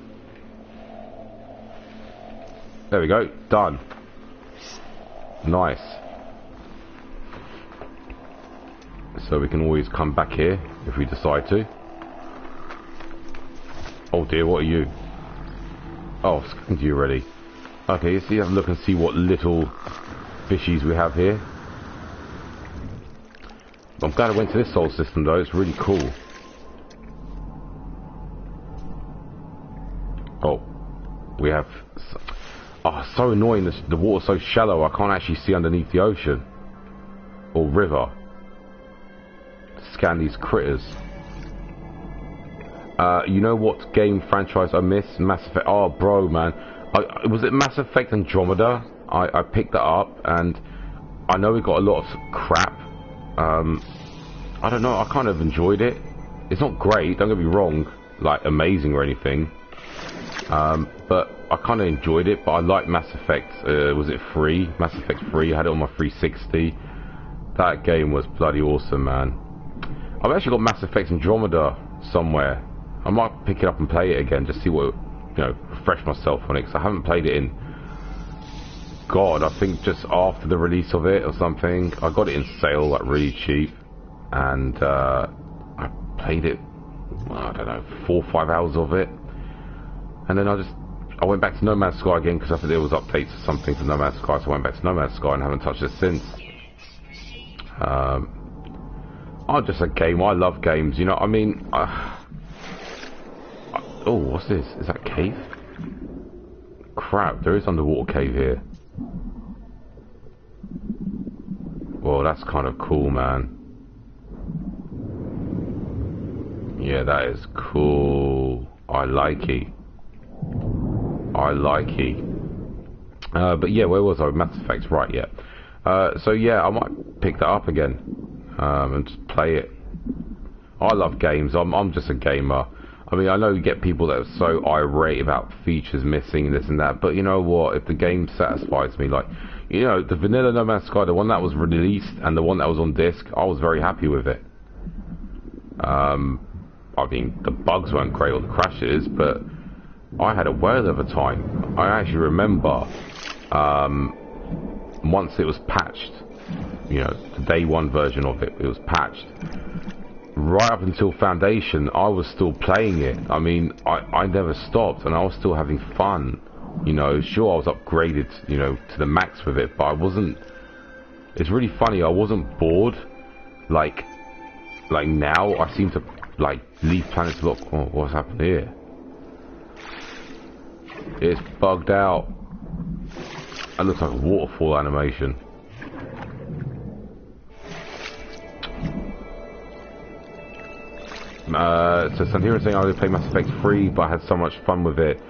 Speaker 1: There we go, done. Nice. So we can always come back here if we decide to. Oh dear, what are you? Oh, I've spoken to you already. Okay, let's have a look and see what little fishies we have here. I'm glad I went to this solar system though, it's really cool. Oh, we have... Oh, it's so annoying, the water's so shallow I can't actually see underneath the ocean. Or river. Scan these critters. You know what game franchise I miss? Mass Effect. Oh, bro, man. Was it Mass Effect Andromeda? I picked that up, and I know it got a lot of crap. I don't know, I kind of enjoyed it. It's not great, don't get me wrong, like amazing or anything. But I kind of enjoyed it, but I like Mass Effect. Was it free? Mass Effect 3, I had it on my 360. That game was bloody awesome, man. I've actually got Mass Effect Andromeda somewhere. I might pick it up and play it again, just see what you know, refresh myself on it, because I haven't played it in, God, I think just after the release of it or something. I got it in sale, like really cheap, and I played it, I don't know, 4 or 5 hours of it, and then I went back to No Man's Sky again, because I thought there was updates or something for No Man's Sky, so I went back to No Man's Sky and haven't touched it since. I'm just a game. I love games, you know what I mean? Oh, what's this? Is that a cave? Crap, there is underwater cave here. Well, that's kind of cool, man. Yeah, that is cool. I like it. I like it. But yeah, where was I? Mass Effect, right, yeah. So yeah, I might pick that up again. And just play it. I love games. I'm just a gamer. I mean, I know you get people that are so irate about features missing and this and that, but you know what? If the game satisfies me, like, you know, the vanilla No Man's Sky, the one that was released and the one that was on disc, I was very happy with it. I mean, the bugs weren't great or the crashes, but I had a whale of a time. I actually remember once it was patched, you know, the day one version of it, it was patched. Right up until Foundation, I was still playing it. I mean, I never stopped, and I was still having fun. You know, sure, I was upgraded, you know, to the max with it, but I wasn't... It's really funny, I wasn't bored. Like now, I seem to, like, leave planets. Look, oh, what's happened here? It's bugged out. It looks like a waterfall animation. So Santira saying I would play Mass Effect 3, but I had so much fun with it.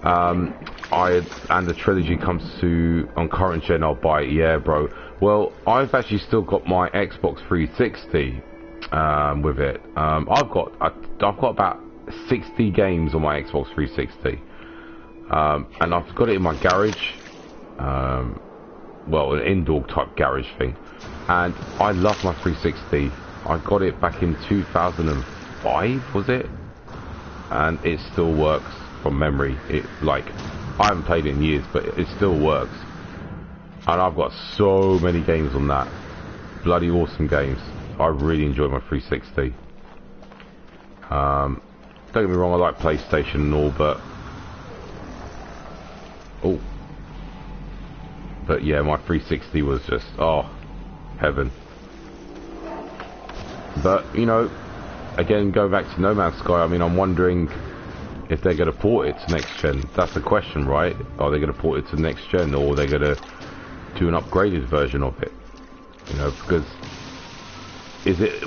Speaker 1: And the trilogy comes to on current gen, I'll buy it. Yeah, bro. Well, I've actually still got my Xbox 360 with it. I've got about 60 games on my Xbox 360, and I've got it in my garage. Well, an indoor type garage thing, and I love my 360. I got it back in 2005, was it? And it still works from memory. It, like, I haven't played it in years, but it still works. And I've got so many games on that. Bloody awesome games. I really enjoy my 360. Don't get me wrong, I like PlayStation and all, but... Oh. But yeah, my 360 was just, oh, heaven. But, you know, again, go back to No Man's Sky, I mean, I'm wondering if they're going to port it to next gen. That's the question, right? Are they going to port it to next gen, or are they going to do an upgraded version of it? You know, because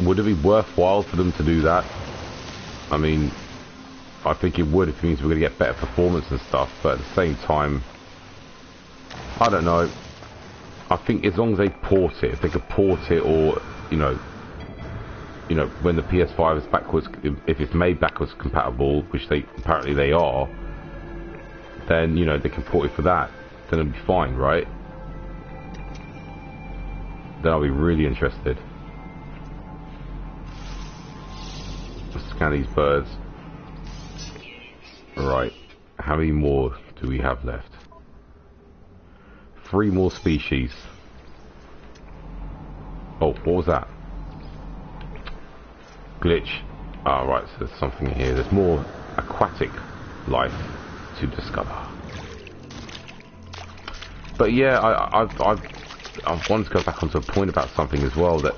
Speaker 1: would it be worthwhile for them to do that? I mean, I think it would if it means we're going to get better performance and stuff, but at the same time, I don't know. I think as long as they port it, if they could port it, or, you know, when the PS5 is backwards, if it's made backwards compatible, which apparently they are, then, you know, they can port it for that, then it'll be fine, right? Then I'll be really interested. Let's scan these birds. Right, how many more do we have left? 3 more species. Oh, what was that? Glitch. Ah, right, so there's something here. There's more aquatic life to discover. But yeah, I wanted to go back onto a point about something as well, that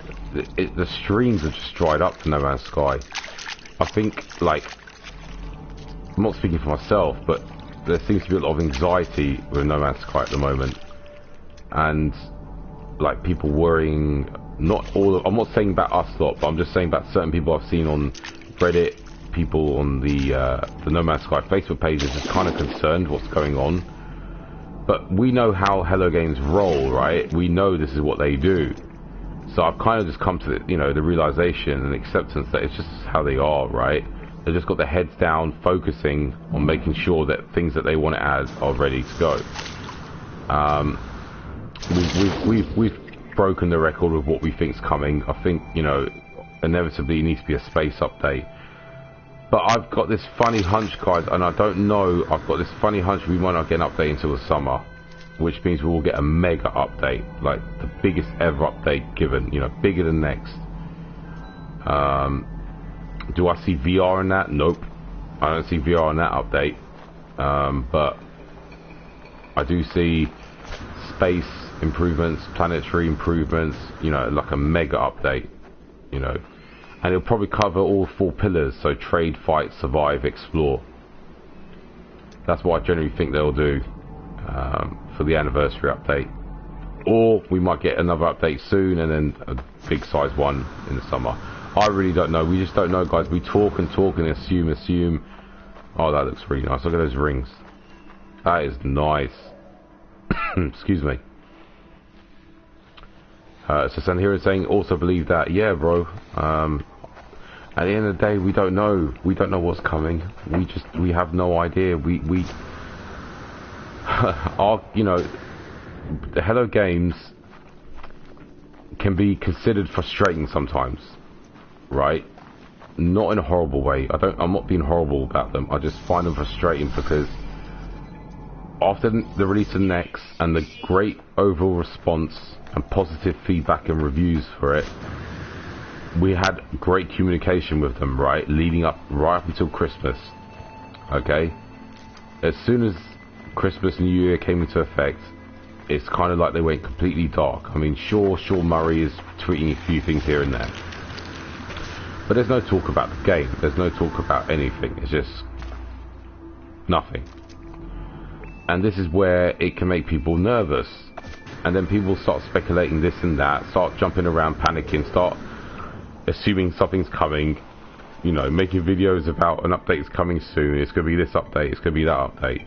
Speaker 1: the streams have just dried up for No Man's Sky. I think, like, I'm not speaking for myself, but there seems to be a lot of anxiety with No Man's Sky at the moment. And, like, people worrying... I'm not saying about us lot, but I'm just saying about certain people I've seen on Reddit, people on the No Man's Sky Facebook page are just kind of concerned what's going on. But we know how Hello Games roll, right? We know this is what they do. So I've kind of just come to the realization and acceptance that it's just how they are, right? They've just got their heads down, focusing on making sure that things that they want to add are ready to go. We've broken the record of what we think's coming. I think, you know, inevitably needs to be a space update. But I've got this funny hunch, guys, and I don't know, I've got this funny hunch we might not get an update until the summer, which means we will get a mega update, like the biggest ever update given, you know, bigger than next. Do I see VR in that? Nope. I don't see VR in that update. But I do see space improvements, planetary improvements, you know, like a mega update, you know. And it'll probably cover all 4 pillars, so trade, fight, survive, explore. That's what I generally think they'll do for the anniversary update. Or we might get another update soon and then a big size one in the summer. I really don't know. We just don't know, guys. We talk and talk and assume. Oh, that looks really nice. Look at those rings. That is nice. Excuse me. So Sanhira is saying, also believe that. Yeah, bro. At the end of the day, we don't know. We don't know what's coming. We have no idea. We our, you know, the Hello Games can be considered frustrating sometimes, right? Not in a horrible way. I'm not being horrible about them. I just find them frustrating because after the release of Next and the great overall response and positive feedback and reviews for it, we had great communication with them, right, leading up right up until Christmas. Okay, as soon as Christmas and New Year came into effect, it's kind of like they went completely dark. I mean, sure, Sean Murray is tweeting a few things here and there, but there's no talk about the game. There's no talk about anything. It's just nothing. And this is where it can make people nervous. And then people start speculating this and that, start jumping around, panicking, start assuming something's coming, you know, making videos about an update's coming soon. It's going to be this update, it's going to be that update.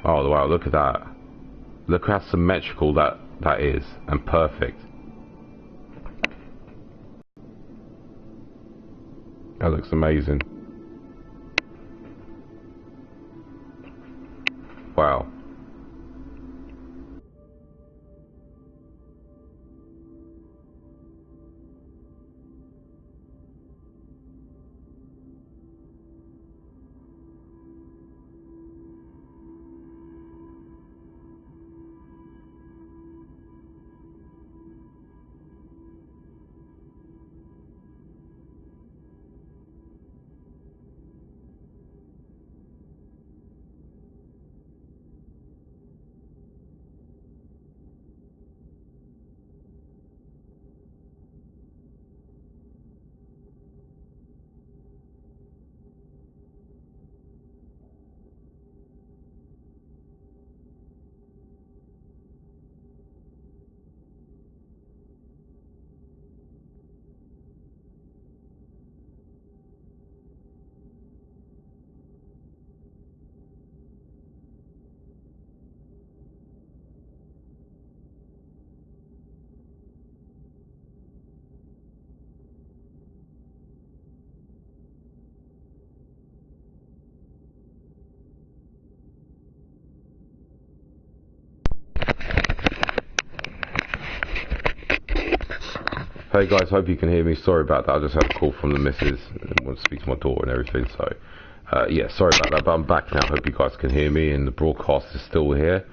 Speaker 1: Oh, wow, look at that. Look how symmetrical that is, and perfect. That looks amazing. Wow. Hey guys, hope you can hear me. Sorry about that. I just had a call from the missus. I want to speak to my daughter and everything. So, yeah, sorry about that. But I'm back now. Hope you guys can hear me and the broadcast is still here.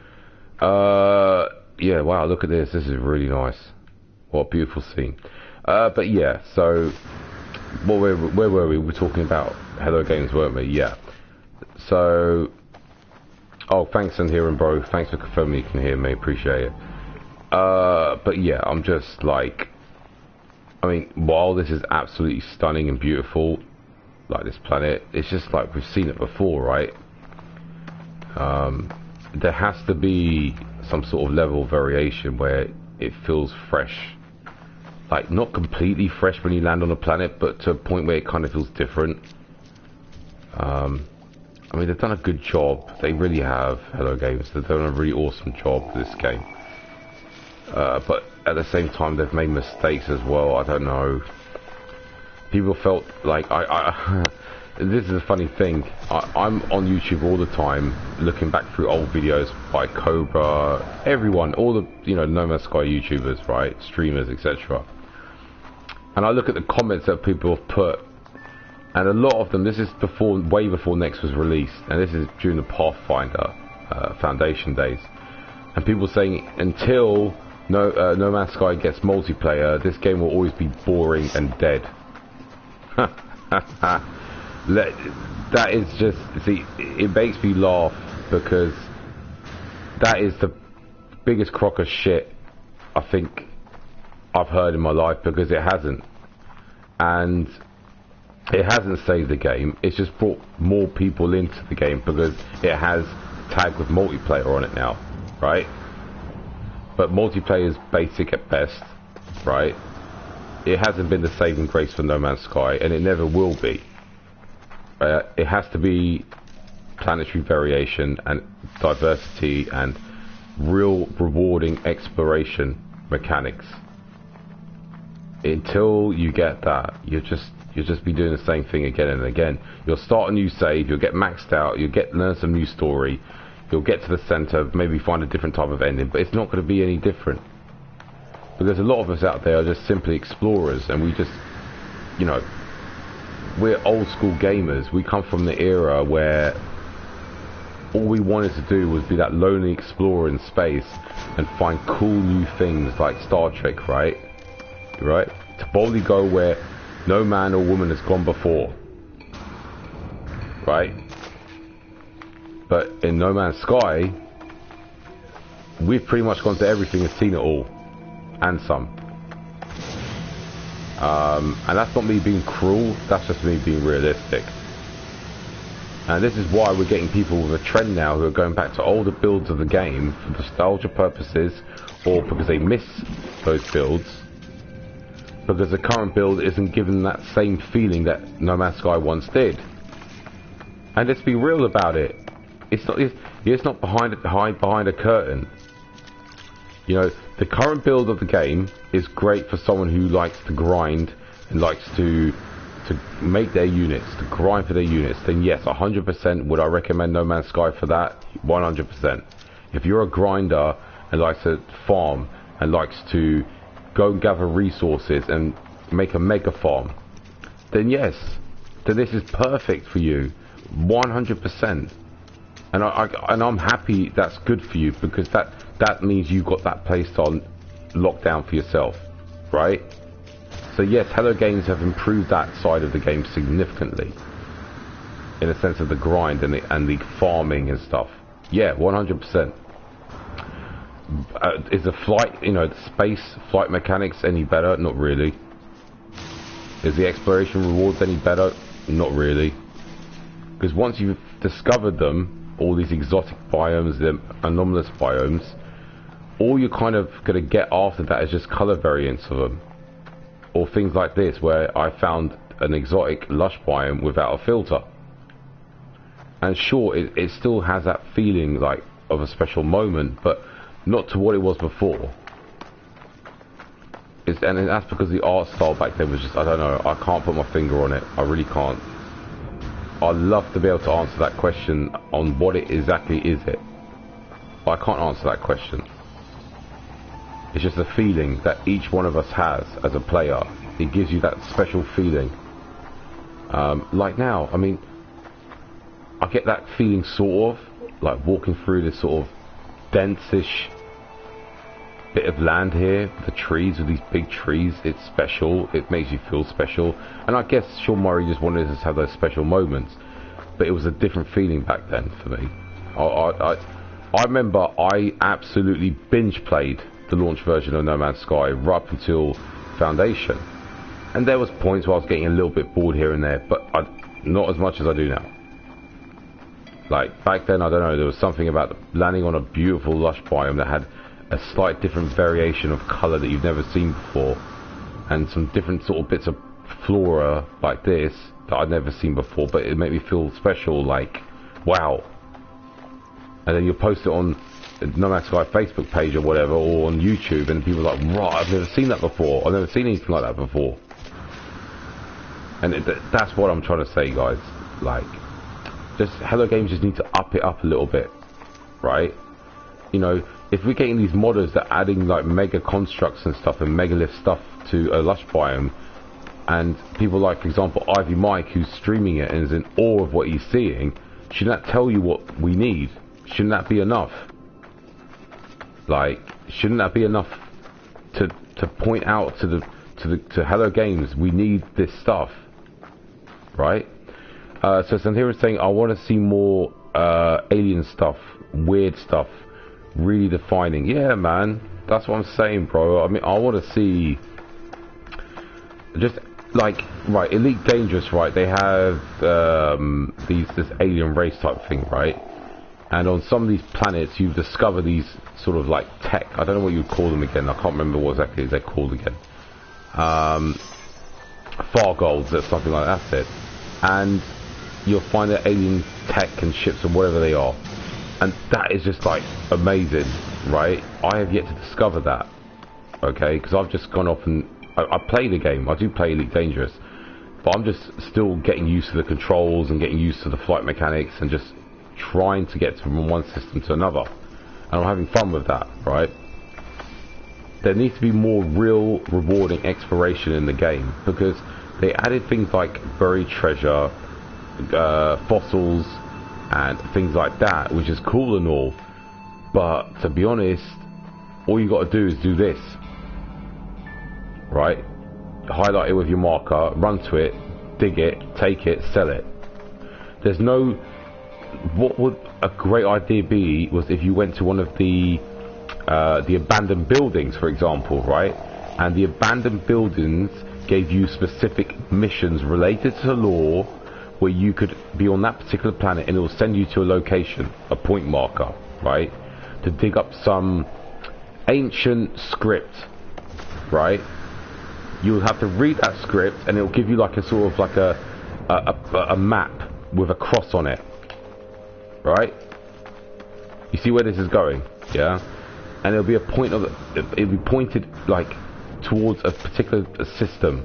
Speaker 1: Yeah, wow, look at this. This is really nice. What a beautiful scene. But yeah, so where were we? We're talking about Hello Games, weren't we? Yeah. So, oh, thanks, and hearing, bro. Thanks for confirming you can hear me. Appreciate it. But yeah, I'm just like, I mean, while this is absolutely stunning and beautiful, like this planet, it's just like we've seen it before, right? There has to be some sort of level of variation where it feels fresh. Like, not completely fresh when you land on a planet, but to a point where it kind of feels different. I mean, they've done a good job. They really have, Hello Games. They've done a really awesome job with this game. But at the same time, they've made mistakes as well. I don't know. People felt like this is a funny thing. I'm on YouTube all the time, looking back through old videos by Cobra, everyone, all the, you know, No Man's Sky YouTubers, right, streamers, etc. And I look at the comments that people have put And a lot of them, this is before, way before Next was released, and this is during the Pathfinder Foundation days. And people saying until No Man's Sky gets multiplayer, this game will always be boring and dead. That is just, see, it makes me laugh because that is the biggest crock of shit I think I've heard in my life, because it hasn't. And it hasn't saved the game, it's just brought more people into the game because it has tagged with multiplayer on it now, right? But multiplayer is basic at best, right? It hasn't been the saving grace for No Man's Sky, and it never will be. It has to be planetary variation and diversity and real rewarding exploration mechanics. Until you get that, you'll just be doing the same thing again and again. You'll start a new save, you'll get maxed out, you'll learn some new story, you'll get to the center, maybe find a different type of ending, but it's not going to be any different. Because a lot of us out there are just simply explorers, and we just, you know, we're old school gamers. We come from the era where all we wanted to do was be that lonely explorer in space and find cool new things like Star Trek, right? To boldly go where no man or woman has gone before, right? But in No Man's Sky, we've pretty much gone to everything and seen it all, and some. And that's not me being cruel, that's just me being realistic. And this is why we're getting people with a trend now who are going back to older builds of the game for nostalgia purposes, or because they miss those builds, because the current build isn't giving that same feeling that No Man's Sky once did. And let's be real about it. It's not behind a curtain. You know, the current build of the game is great for someone who likes to grind and likes to make their units, to grind for their units. Then yes, 100% would I recommend No Man's Sky for that. 100%. If you're a grinder and likes to farm and likes to go and gather resources and make a mega farm, then yes, then this is perfect for you. 100%. And I'm happy that's good for you, because that means you got that playstyle locked down for yourself, right? So yes, Hello Games have improved that side of the game significantly, in the sense of the grind and the farming and stuff. Yeah, 100%. Is the flight, you know, the space flight mechanics any better? Not really. Is the exploration rewards any better? Not really. Because once you've discovered them, all these exotic biomes, the anomalous biomes, all you're kind of going to get after that is just color variants of them. Or things like this, where I found an exotic lush biome without a filter. And sure, it still has that feeling like of a special moment, but not to what it was before. And that's because the art style back then was just, I don't know, I can't put my finger on it. I really can't. I'd love to be able to answer that question on what it exactly is it. I can't answer that question. It's just a feeling that each one of us has as a player. It gives you that special feeling. Like now, I mean, I get that feeling sort of, like walking through this sort of dense-ish bit of land here, the trees, with these big trees. It's special, it makes you feel special, and I guess Sean Murray just wanted us to have those special moments, but it was a different feeling back then for me. I remember I absolutely binge played the launch version of No Man's Sky right up until Foundation, and there was points where I was getting a little bit bored here and there, but not as much as I do now. Like back then, I don't know, there was something about landing on a beautiful lush biome that had a slight different variation of colour that you've never seen before, and some different sort of bits of flora like this that I'd never seen before, but it made me feel special, like wow. And then you post it on No Man's Sky Facebook page or whatever, or on YouTube, and people are like, right, I've never seen that before, I've never seen anything like that before. And that's what I'm trying to say, guys. Like, just Hello Games just need to up it up a little bit, right? You know, if we're getting these modders that are adding like mega constructs and stuff and megalith stuff to a lush biome, and people like, for example, Ivy Mike, who's streaming it and is in awe of what he's seeing, shouldn't that tell you what we need? Shouldn't that be enough? Like, shouldn't that be enough to point out to Hello Games, we need this stuff, right? So Santira is saying, I want to see more alien stuff, weird stuff, really defining. Yeah, man, that's what I'm saying, bro. I mean, I want to see just like, right, Elite Dangerous, right? They have this alien race type thing, right? And on some of these planets, you discover these sort of like tech. I don't know what you would call them again. I can't remember what exactly they're called again. Fargolds or something like that. That's it. And you'll find that alien tech and ships and whatever they are. And that is just like amazing, right? I have yet to discover that. Okay, because I've just gone off and I play the game. I do play Elite Dangerous, but I'm just still getting used to the controls and getting used to the flight mechanics and just trying to get from one system to another, and I'm having fun with that, right? There needs to be more real rewarding exploration in the game, because they added things like buried treasure, fossils and things like that, which is cool and all, but to be honest, all you got to do is do this, right? Highlight it with your marker, run to it, dig it, take it, sell it. There's no... What would a great idea be was if you went to one of the abandoned buildings, for example, right? And the abandoned buildings gave you specific missions related to the lore, where you could be on that particular planet and it will send you to a location, a point marker, right? To dig up some ancient script, right? You will have to read that script and it will give you like a sort of like a map with a cross on it. Right? You see where this is going, yeah? And it'll be a point of it'll be pointed like towards a particular system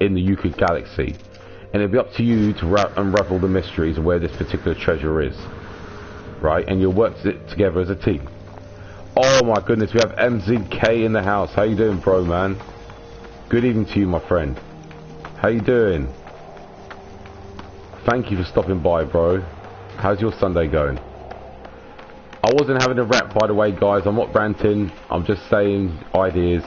Speaker 1: in the Euclid galaxy, and it'll be up to you to unravel the mysteries of where this particular treasure is, right? And you'll work together as a team. Oh my goodness, we have MZK in the house. How you doing, bro, man? Good evening to you, my friend. How you doing? Thank you for stopping by, bro. How's your Sunday going? I wasn't having a rant, by the way, guys. I'm not ranting. I'm just saying ideas.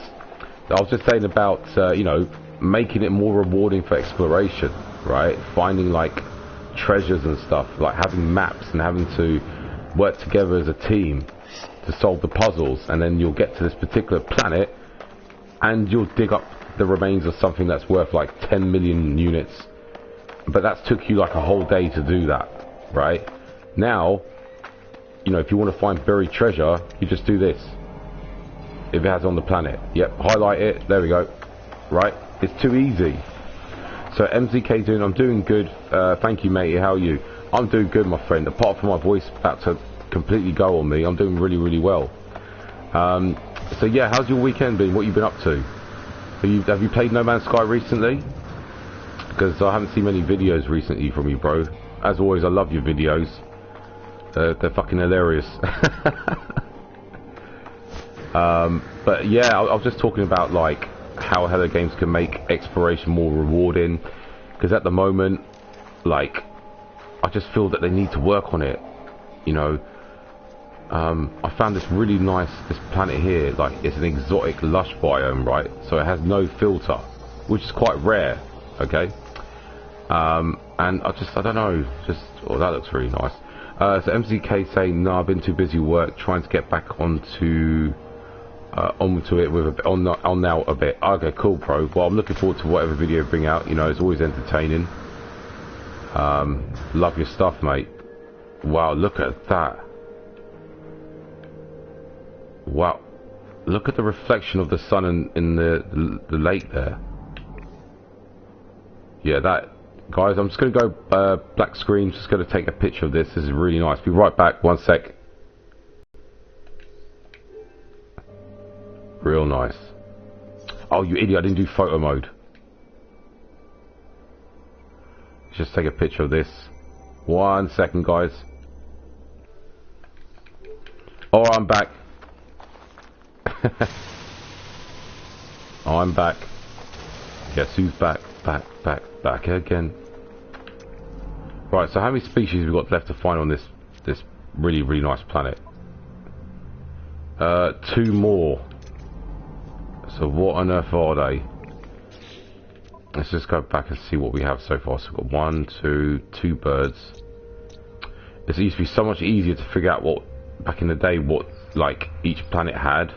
Speaker 1: I was just saying about, you know, making it more rewarding for exploration, right? Finding, like, treasures and stuff. Like, having maps and having to work together as a team to solve the puzzles. And then you'll get to this particular planet and you'll dig up the remains of something that's worth, like, 10 million units. But that's took you, like, a whole day to do that. Right now, you know, if you want to find buried treasure, you just do this. If it has on the planet, yep, highlight it. There we go. Right, it's too easy. So MZK doing, I'm doing good. Thank you, matey. How are you? I'm doing good, my friend. Apart from my voice about to completely go on me, I'm doing really, really well. So yeah, how's your weekend been? What you been up to? Have you played No Man's Sky recently? Because I haven't seen many videos recently from you, bro. As always, I love your videos. They're fucking hilarious. But yeah, I was just talking about like how Hello Games can make exploration more rewarding. Because at the moment, like, I just feel that they need to work on it. You know, I found this really nice, this planet here. Like, it's an exotic, lush biome, right? So it has no filter, which is quite rare. Okay. And I don't know, oh, that looks really nice. So MZK saying, no, I've been too busy work, trying to get back onto it with a bit, on now a bit. Okay, cool, bro. Well, I'm looking forward to whatever video you bring out. You know, it's always entertaining. Love your stuff, mate. Wow, look at that. Wow, look at the reflection of the sun in the lake there. Yeah, that. Guys, I'm just going to go black screen, just going to take a picture of this. This is really nice. Be right back, one sec. Real nice. Oh, you idiot, I didn't do photo mode. Let's just take a picture of this. 1 second, guys. Oh, I'm back. I'm back. Guess who's back? back again. Right, so how many species we got left to find on this really nice planet? 2 more. So what on earth are they? Let's just go back and see what we have so far. So we've got 2 birds. It used to be so much easier to figure out what, back in the day, what like each planet had.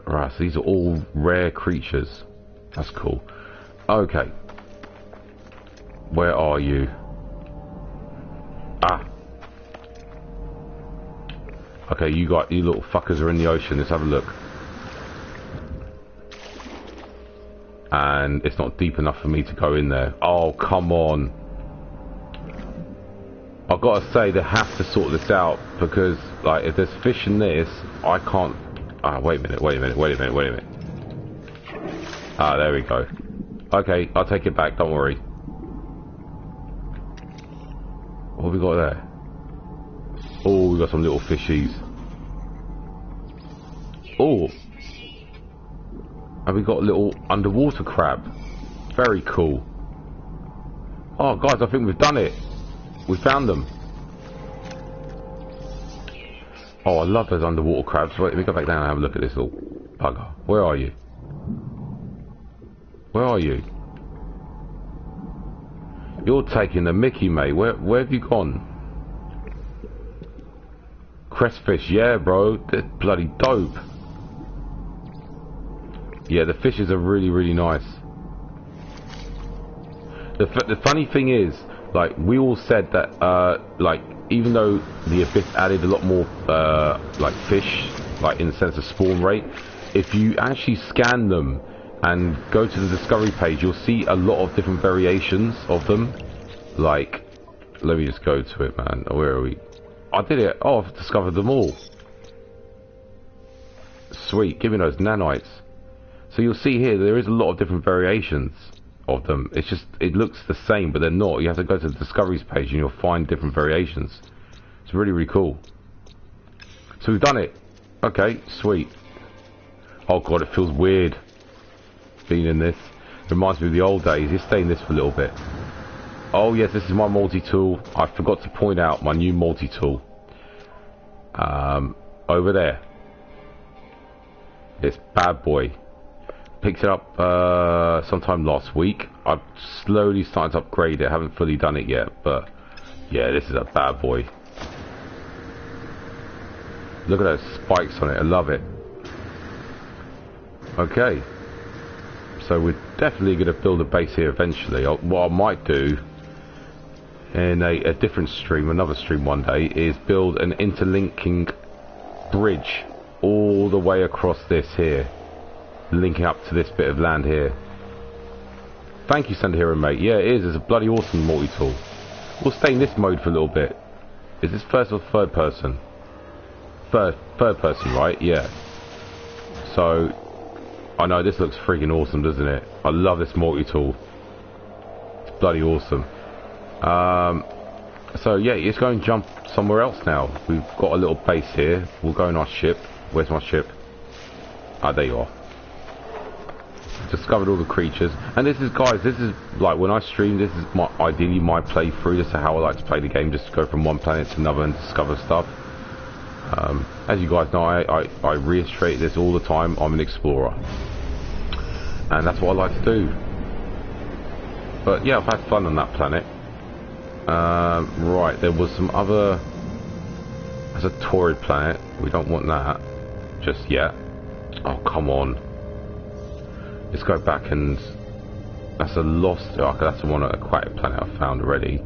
Speaker 1: Right, so these are all rare creatures. That's cool. Okay. Where are you? Ah. Okay, you little fuckers are in the ocean. Let's have a look. And it's not deep enough for me to go in there. Oh, come on. I've got to say, they have to sort this out, because, like, if there's fish in this, I can't... Ah, wait a minute. Ah, there we go. Okay, I'll take it back, don't worry. What have we got there? Oh, we got some little fishies. Oh! And we got a little underwater crab. Very cool. Oh, guys, I think we've done it. We found them. Oh, I love those underwater crabs. Wait, let me go back down and have a look at this little bugger. Where are you? Where are you? You're taking the mickey, mate. Where have you gone? Crestfish, yeah, bro. They're bloody dope. Yeah, the fishes are really nice. The funny thing is, like, we all said that, like, even though the Abyss added a lot more, like, fish, like, in the sense of spawn rate, if you actually scan them and go to the discovery page, you'll see a lot of different variations of them. Like, let me just go to it, man. Where are we? I did it. Oh, I've discovered them all. Sweet. Give me those nanites. So you'll see here, there is a lot of different variations of them. It's just, it looks the same, but they're not. You have to go to the discoveries page and you'll find different variations. It's really cool. So we've done it. Okay, sweet. Oh god, it feels weird being in this. It reminds me of the old days. Let's stay in this for a little bit. Oh yes, this is my multi-tool. I forgot to point out my new multi-tool. Over there. It's bad boy. Picked it up sometime last week. I've slowly started to upgrade it. Haven't fully done it yet, but yeah, this is a bad boy. Look at those spikes on it. I love it. Okay, so we're definitely going to build a base here eventually. What I might do in a different stream, another stream one day, is build an interlinking bridge all the way across this here, linking up to this bit of land here. Thank you, Send Hero, mate. Yeah, it is. It's a bloody awesome multi-tool. We'll stay in this mode for a little bit. Is this first or third person? Third person, right? Yeah. So, I know this looks freaking awesome, doesn't it? I love this multi-tool. It's bloody awesome. So yeah, let's go and jump somewhere else now. We've got a little base here. We'll go in our ship. Where's my ship? Ah, there you are. Discovered all the creatures, and this is, guys, this is like when I stream, this is ideally my playthrough. This is how I like to play the game, just to go from one planet to another and discover stuff. As you guys know, I reiterate this all the time. I'm an explorer, and that's what I like to do. But yeah, I've had fun on that planet. Right, there was some other. There's a Taurid planet. We don't want that just yet. Oh, come on. Let's go back and... That's a lost... Okay, that's the one aquatic planet I found already.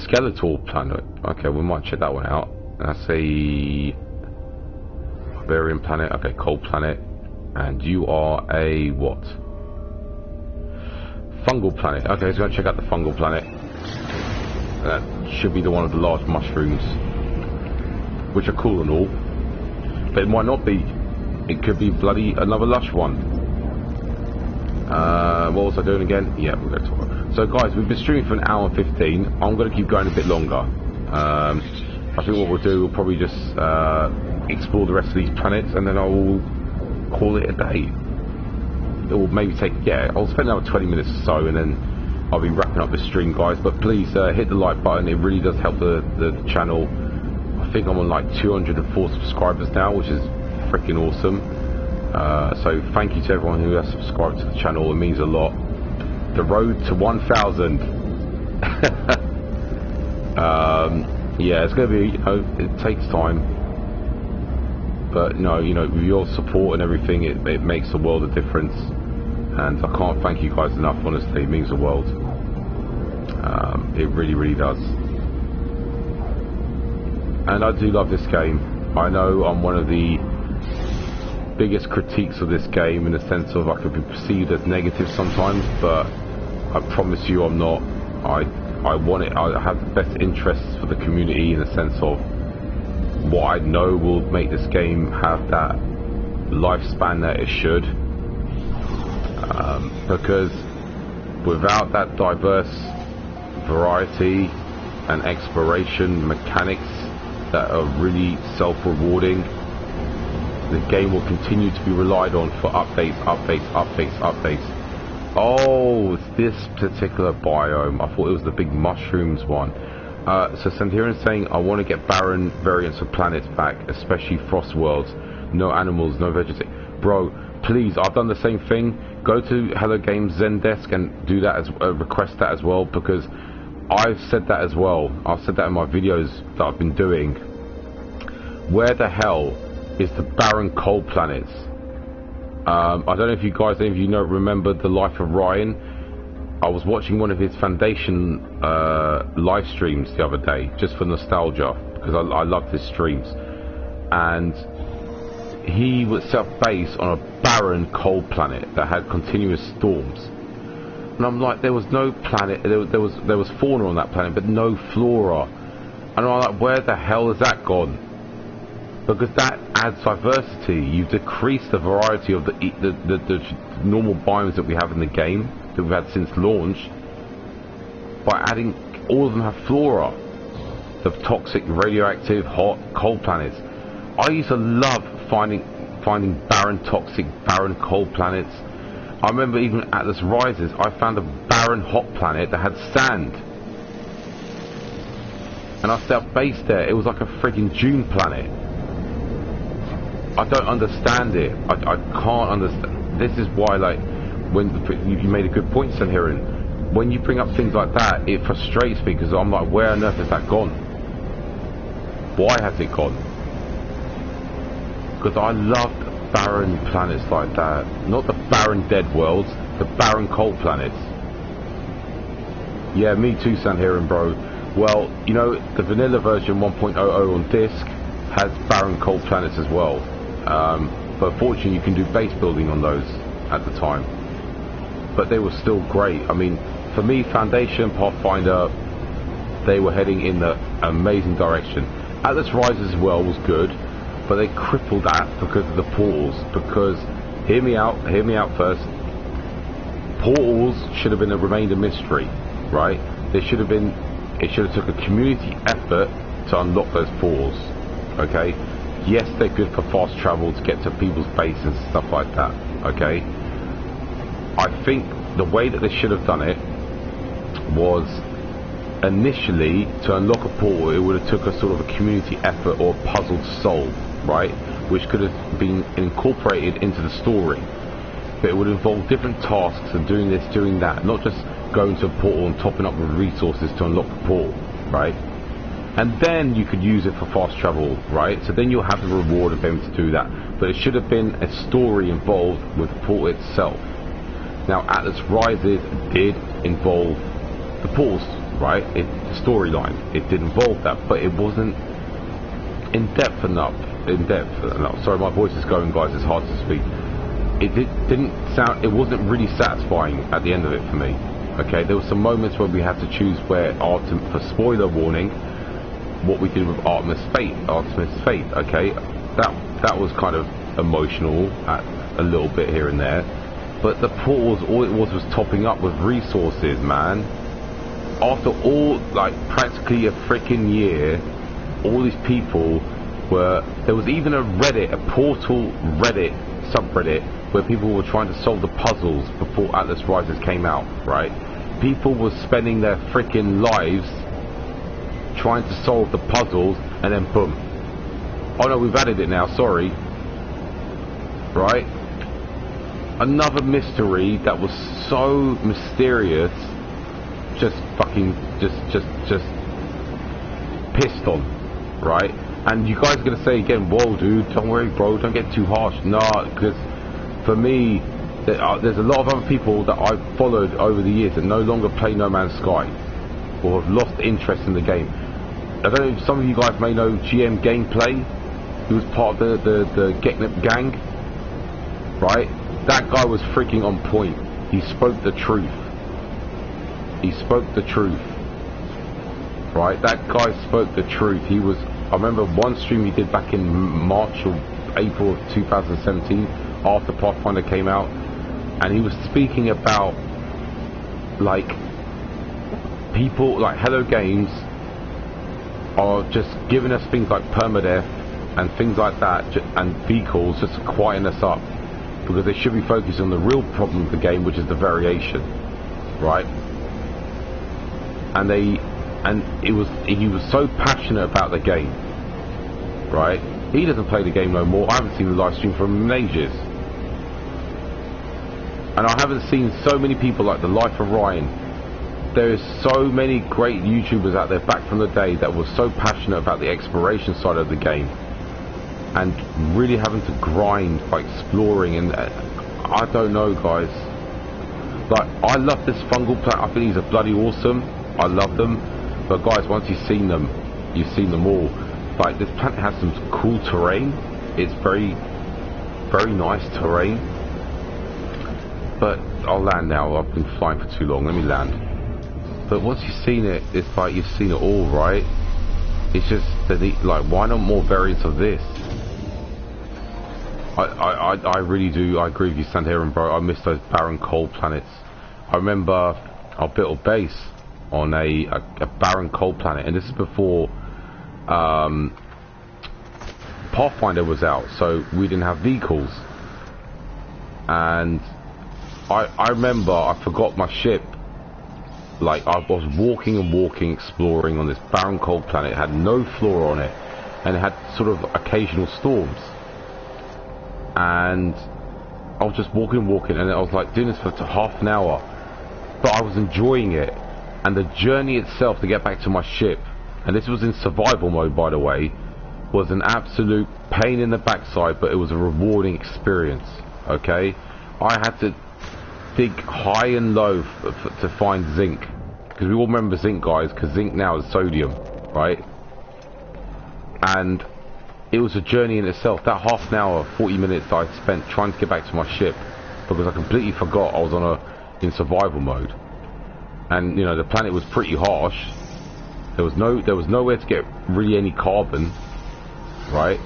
Speaker 1: Skeletal planet. Okay, we might check that one out. That's a... Barbarian planet. Okay, cold planet. And you are a... what? Fungal planet. Okay, let's go and check out the fungal planet. That should be the one of the large mushrooms, which are cool and all, but it might not be. It could be bloody another lush one. What was I doing again? Yeah, we're going to talk. So guys, we've been streaming for an hour and 15. I'm going to keep going a bit longer. I think what we'll do, we'll probably just explore the rest of these planets, and then I'll call it a day. or maybe take, yeah, I'll spend another 20 minutes or so, and then I'll be wrapping up the stream, guys. But please hit the like button. It really does help the channel. I think I'm on like 204 subscribers now, which is freaking awesome. So thank you to everyone who has subscribed to the channel. It means a lot. The road to 1,000. Yeah, it's going to be, you know, it takes time, but you know, with your support and everything, it makes a world of difference, and I can't thank you guys enough. Honestly, it means the world. It really, really does. And I do love this game. I know I'm one of the biggest critiques of this game, in the sense of I could be perceived as negative sometimes, but I promise you I'm not. I want it. I have the best interests for the community, in the sense of what I know will make this game have that lifespan that it should. Because without that diverse variety and exploration mechanics that are really self-rewarding, the game will continue to be relied on for updates. Oh, it's this particular biome. I thought it was the big mushrooms one. So Santirian's saying, I want to get barren variants of planets back, especially frost worlds. No animals, no vegetation. Bro, please, I've done the same thing. Go to Hello Games Zendesk and do that as request that as well, because I've said that as well. I've said that in my videos that I've been doing. Where the hell is the barren cold planets? I don't know if you guys, any of you remember The Life of Ryan. I was watching one of his Foundation live streams the other day, just for nostalgia, because I loved his streams. And he would set up base on a barren cold planet that had continuous storms. And I'm like, there was no planet, there was fauna on that planet, but no flora. And I'm like, where the hell has that gone? Because that adds diversity. You've decreased the variety of the normal biomes that we have in the game, that we've had since launch, by adding, all of them have flora. The toxic, radioactive, hot, cold planets. I used to love finding barren, toxic, barren, cold planets. I remember even Atlas Rises, I found a barren, hot planet that had sand. And I set up base there. It was like a friggin' Dune planet. I don't understand it. I can't understand. This is why, like, when you made a good point, Sanherin, when you bring up things like that, it frustrates me, because I'm like, where on earth has that gone? Why has it gone? Because I loved barren planets like that. Not the barren dead worlds, the barren cold planets. Yeah, me too, Sanherin, bro. Well, you know, the vanilla version 1.00 on disc has barren cold planets as well. But fortunately you can do base building on those at the time. But they were still great. I mean, for me, Foundation, Pathfinder, they were heading in the amazing direction. Atlas Rises as well was good, but they crippled that because of the portals. Because, hear me out first. Portals should have remained a mystery, right? It should have took a community effort to unlock those portals, okay? Yes, they're good for fast travel to get to people's bases and stuff like that, okay? I think the way that they should have done it was, initially, to unlock a portal, it would have took a sort of a community effort or puzzle to solve, right? Which could have been incorporated into the story. But it would involve different tasks and doing this, doing that, not just going to a portal and topping up with resources to unlock the portal, right? And then you could use it for fast travel, right? So then you'll have the reward of being able to do that. But it should have been a story involved with the portal itself. Now, Atlas Rises did involve the portals, right? The storyline. It did involve that, but it wasn't in depth enough. Sorry, my voice is going, guys. It's hard to speak. It wasn't really satisfying at the end of it for me. Okay, there were some moments where we had to choose for spoiler warning, what we did with Artemis Fate, okay? That was kind of emotional at a little bit here and there. But the portals, all it was topping up with resources, man. After all, like, practically a freaking year, all these people there was even a Portal Reddit subreddit where people were trying to solve the puzzles before Atlas Rises came out, right? People were spending their freaking lives trying to solve the puzzles, and then boom. Oh no, we've added it now, sorry. Right? Another mystery that was so mysterious, just fucking, just pissed on, right? And you guys are gonna say again, whoa dude, don't worry bro, don't get too harsh. Nah, because for me, there's a lot of other people that I've followed over the years that no longer play No Man's Sky, or have lost interest in the game. I don't know if some of you guys may know GM Gameplay, who was part of the Getnip gang, right? That guy was freaking on point. He spoke the truth. He spoke the truth. Right? That guy spoke the truth. He was, I remember one stream he did back in March or April of 2017, after Pathfinder came out, and he was speaking about, like, people, like Hello Games are just giving us things like permadeath and things like that, and vehicles, just to quieten us up, because they should be focused on the real problem of the game, which is the variation, right? And he was so passionate about the game, right? He doesn't play the game no more. I haven't seen the live stream from ages, and I haven't seen so many people like the Life of Ryan. There's so many great YouTubers out there back from the day that were so passionate about the exploration side of the game, and really having to grind by exploring. And I don't know, guys, like, I love this fungal plant. I think these are bloody awesome. I love them, but guys, once you've seen them, you've seen them all. Like, this plant has some cool terrain. It's very, very nice terrain. But I'll land now. I've been flying for too long. Let me land. But once you've seen it, it's like you've seen it all, right? It's just that, like, why not more variants of this? I really do. I agree with you, Sandharan, bro. I miss those barren cold planets. I remember I built a base on a barren cold planet, and this is before Pathfinder was out, so we didn't have vehicles. And I remember I forgot my ship. Like, I was walking and walking, exploring on this barren cold planet. It had no flora on it, and it had sort of occasional storms. And I was just walking and walking, and I was like doing this for half an hour, but I was enjoying it. And the journey itself to get back to my ship, and this was in survival mode, by the way, was an absolute pain in the backside, but it was a rewarding experience. Okay, I had to dig high and low to find zinc, because we all remember zinc, guys, because zinc now is sodium, right? And it was a journey in itself. That half an hour, 40 minutes that I spent trying to get back to my ship, because I completely forgot I was in survival mode. And you know, the planet was pretty harsh. There was nowhere to get really any carbon, right?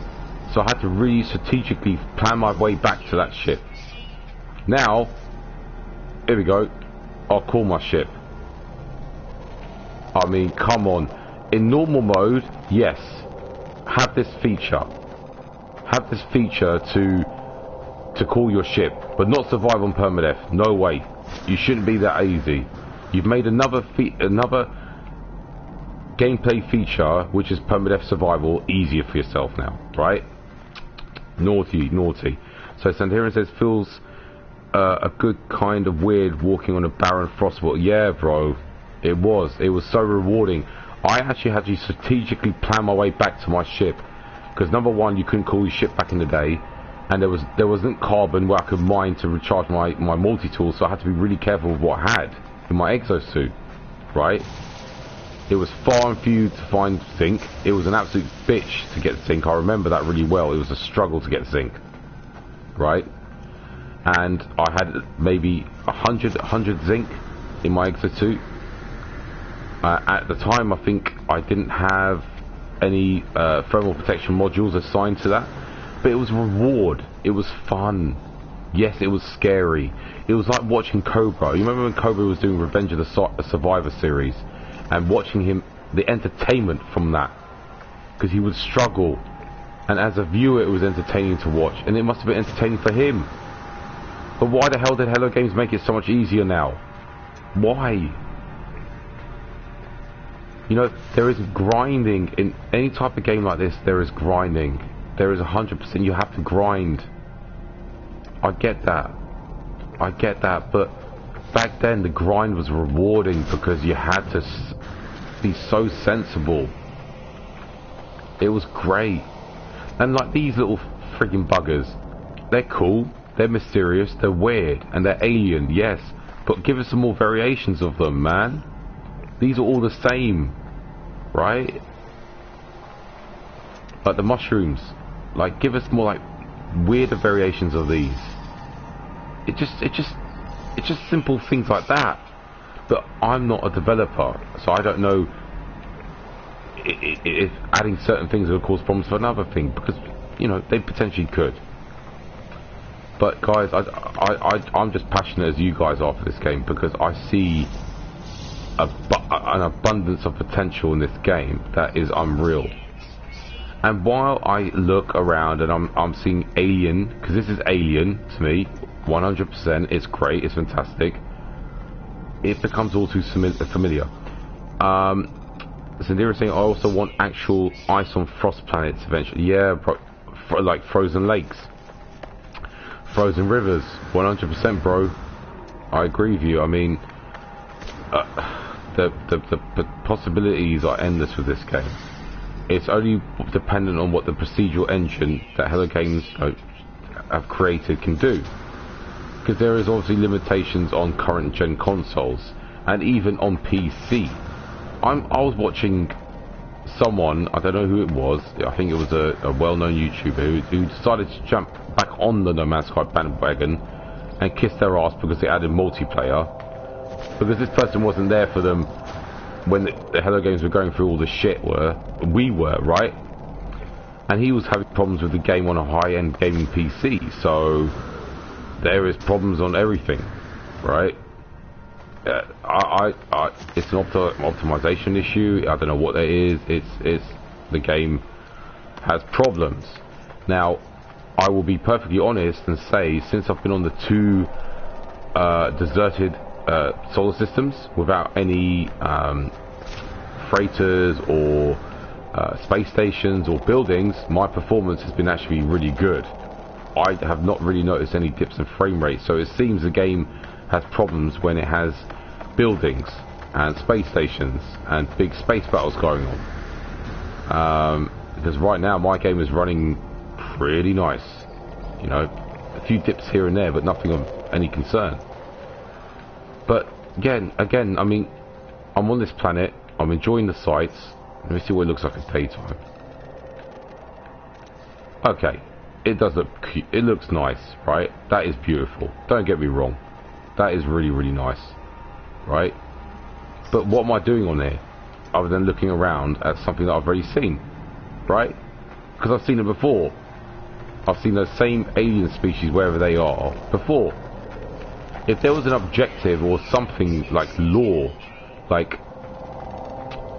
Speaker 1: So I had to really strategically plan my way back to that ship. Now, here we go. I'll call my ship. I mean, come on. In normal mode, yes, have this feature. Have this feature to call your ship, but not survive on permadeath. No way. You shouldn't be that easy. You've made another gameplay feature, which is permadeath survival, easier for yourself now, right? Naughty, naughty. So Sandharan says, feels a good kind of weird walking on a barren frostwall. Yeah, bro, it was so rewarding. I actually had to strategically plan my way back to my ship, because number one, you couldn't call your ship back in the day, and there wasn't carbon where I could mine to recharge my multi-tool, so I had to be really careful with what I had in my exosuit, right? It was far and few to find zinc. It was an absolute bitch to get zinc. I remember that really well. It was a struggle to get zinc, right? And I had maybe 100 zinc in my exosuit. At the time, I think I didn't have any thermal protection modules assigned to that, but it was a reward. It was fun. Yes, it was scary. It was like watching Cobra. You remember when Cobra was doing Revenge of the Survivor series, and watching him, the entertainment from that, because he would struggle, and as a viewer it was entertaining to watch, and it must have been entertaining for him. But why the hell did Hello Games make it so much easier now? Why? You know, there is grinding in any type of game like this. There is grinding. There is 100%. You have to grind. I get that. I get that. But back then, the grind was rewarding because you had to be so sensible. It was great. And like these little friggin' buggers, they're cool. They're mysterious. They're weird. And they're alien. Yes. But give us some more variations of them, man. These are all the same, right? Like the mushrooms. Like, give us more like weirder variations of these. It's just simple things like that. But I'm not a developer, so I don't know if adding certain things will cause problems for another thing, because you know they potentially could. But guys, I'm just passionate as you guys are for this game because I see an abundance of potential in this game that is unreal. And while I look around and I'm seeing Alien, because this is Alien to me, 100%, it's great, it's fantastic. It becomes all too familiar. Sandira saying I also want actual ice on frost planets eventually. Yeah, like frozen lakes, frozen rivers, 100%, bro. I agree with you. I mean, the possibilities are endless with this game. It's only dependent on what the procedural engine that Hello Games have created can do. Because there is obviously limitations on current gen consoles and even on PC. I was watching someone, I don't know who it was, I think it was a well-known YouTuber who decided to jump back on the No Man's Sky bandwagon and kiss their ass because they added multiplayer. Because this person wasn't there for them when the Hello Games were going through all the shit we were, right? And he was having problems with the game on a high-end gaming PC, so there is problems on everything, right? It's an optimization issue. I don't know what that is. It's the game has problems. Now, I will be perfectly honest and say, since I've been on the two deserted solar systems without any freighters or space stations or buildings, my performance has been actually really good. I have not really noticed any dips in frame rate, so it seems the game has problems when it has buildings and space stations and big space battles going on. Because right now my game is running pretty nice, you know, a few dips here and there, but nothing of any concern. But again, I mean, I'm on this planet, I'm enjoying the sights. Let me see what it looks like at daytime. Okay, it does look cute. It looks nice, right? That is beautiful, don't get me wrong, that is really, really nice, right? But what am I doing on there other than looking around at something that I've already seen, right? Because I've seen it before. I've seen those same alien species wherever they are before. If there was an objective or something like lore, like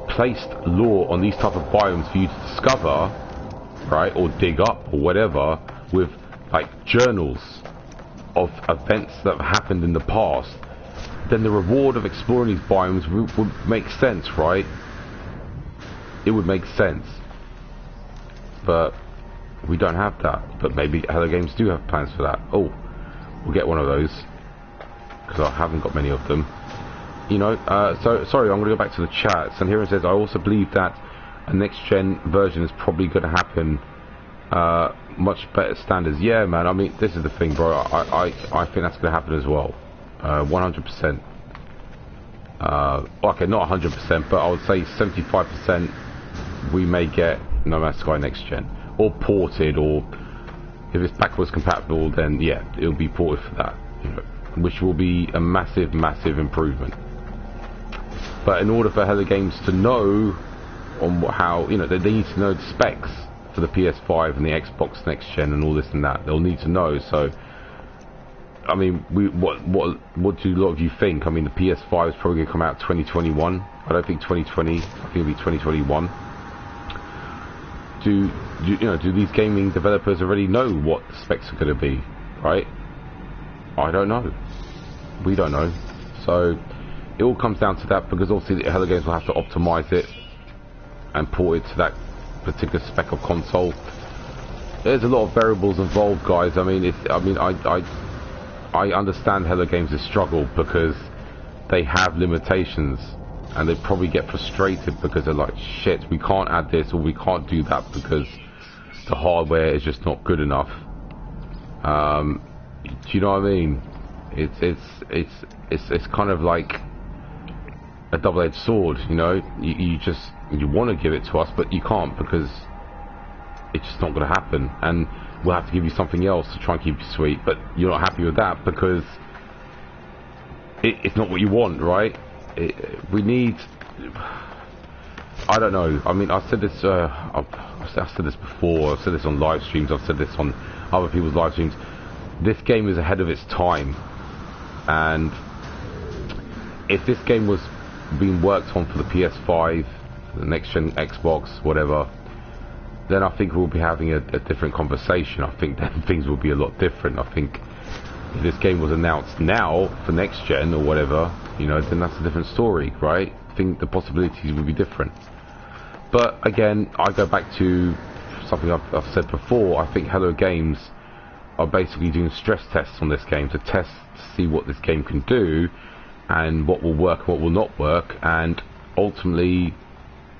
Speaker 1: placed lore on these type of biomes for you to discover, right, or dig up or whatever, with like journals of events that have happened in the past, then the reward of exploring these biomes would make sense, right? It would make sense. But we don't have that. But maybe Hello Games do have plans for that. Oh, we'll get one of those, because I haven't got many of them. You know, so sorry, I'm going to go back to the chats. And here it says, I also believe that a next-gen version is probably going to happen. Much better standards. Yeah, man, I mean, this is the thing, bro. I think that's going to happen as well. 100%. Okay, not 100%, but I would say 75% we may get No Man's Sky next gen. Or ported, or if it's backwards compatible, then yeah, it'll be ported for that. You know, which will be a massive, massive improvement. But in order for Hello Games to know on how, you know, they need to know the specs for the PS5 and the Xbox next gen and all this and that. They'll need to know. So, I mean, what do a lot of you think? I mean, the PS5 is probably going to come out 2021. I don't think 2020. I think it'll be 2021. Do these gaming developers already know what the specs are going to be, right? I don't know. We don't know. So it all comes down to that, because obviously the Hello Games will have to optimize it and port it to that particular spec of console. There's a lot of variables involved, guys. I mean, I understand Hello Games' struggle, because they have limitations, and they probably get frustrated because they're like, shit, we can't add this or we can't do that because the hardware is just not good enough. Do you know what I mean? It's kind of like a double-edged sword, you know. You want to give it to us, but you can't, because it's just not going to happen, and we'll have to give you something else to try and keep you sweet, but you're not happy with that because it's not what you want, right? We need, I don't know. I mean, I said this. I've said this before. I've said this on live streams. I've said this on other people's live streams. This game is ahead of its time, and if this game was being worked on for the PS5, the next gen Xbox, whatever, then I think we'll be having a different conversation. I think then things will be a lot different. I think if this game was announced now for next gen or whatever, you know, then that's a different story, right? I think the possibilities would be different. But again, I go back to something I've said before. I think Hello Games are basically doing stress tests on this game to test to see what this game can do and what will work and what will not work, and ultimately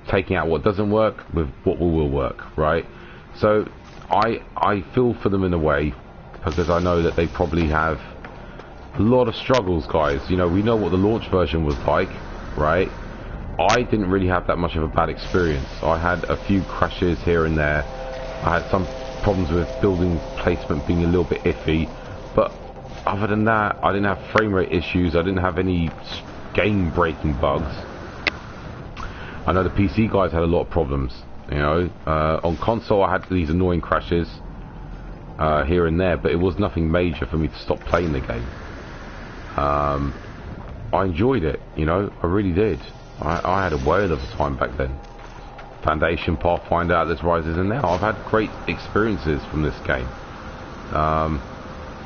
Speaker 1: taking out what doesn't work with what will work, right? So I feel for them in a way, because I know that they probably have a lot of struggles, guys. You know, we know what the launch version was like, right? I didn't really have that much of a bad experience. I had a few crashes here and there. I had some problems with building placement being a little bit iffy, but other than that, I didn't have frame rate issues. I didn't have any game breaking bugs. I know the PC guys had a lot of problems, you know. On console I had these annoying crashes here and there, but it was nothing major for me to stop playing the game. I enjoyed it, you know, I really did. I had a whale of a time back then. Foundation, Pathfinder, Atlas Rises, and now I've had great experiences from this game.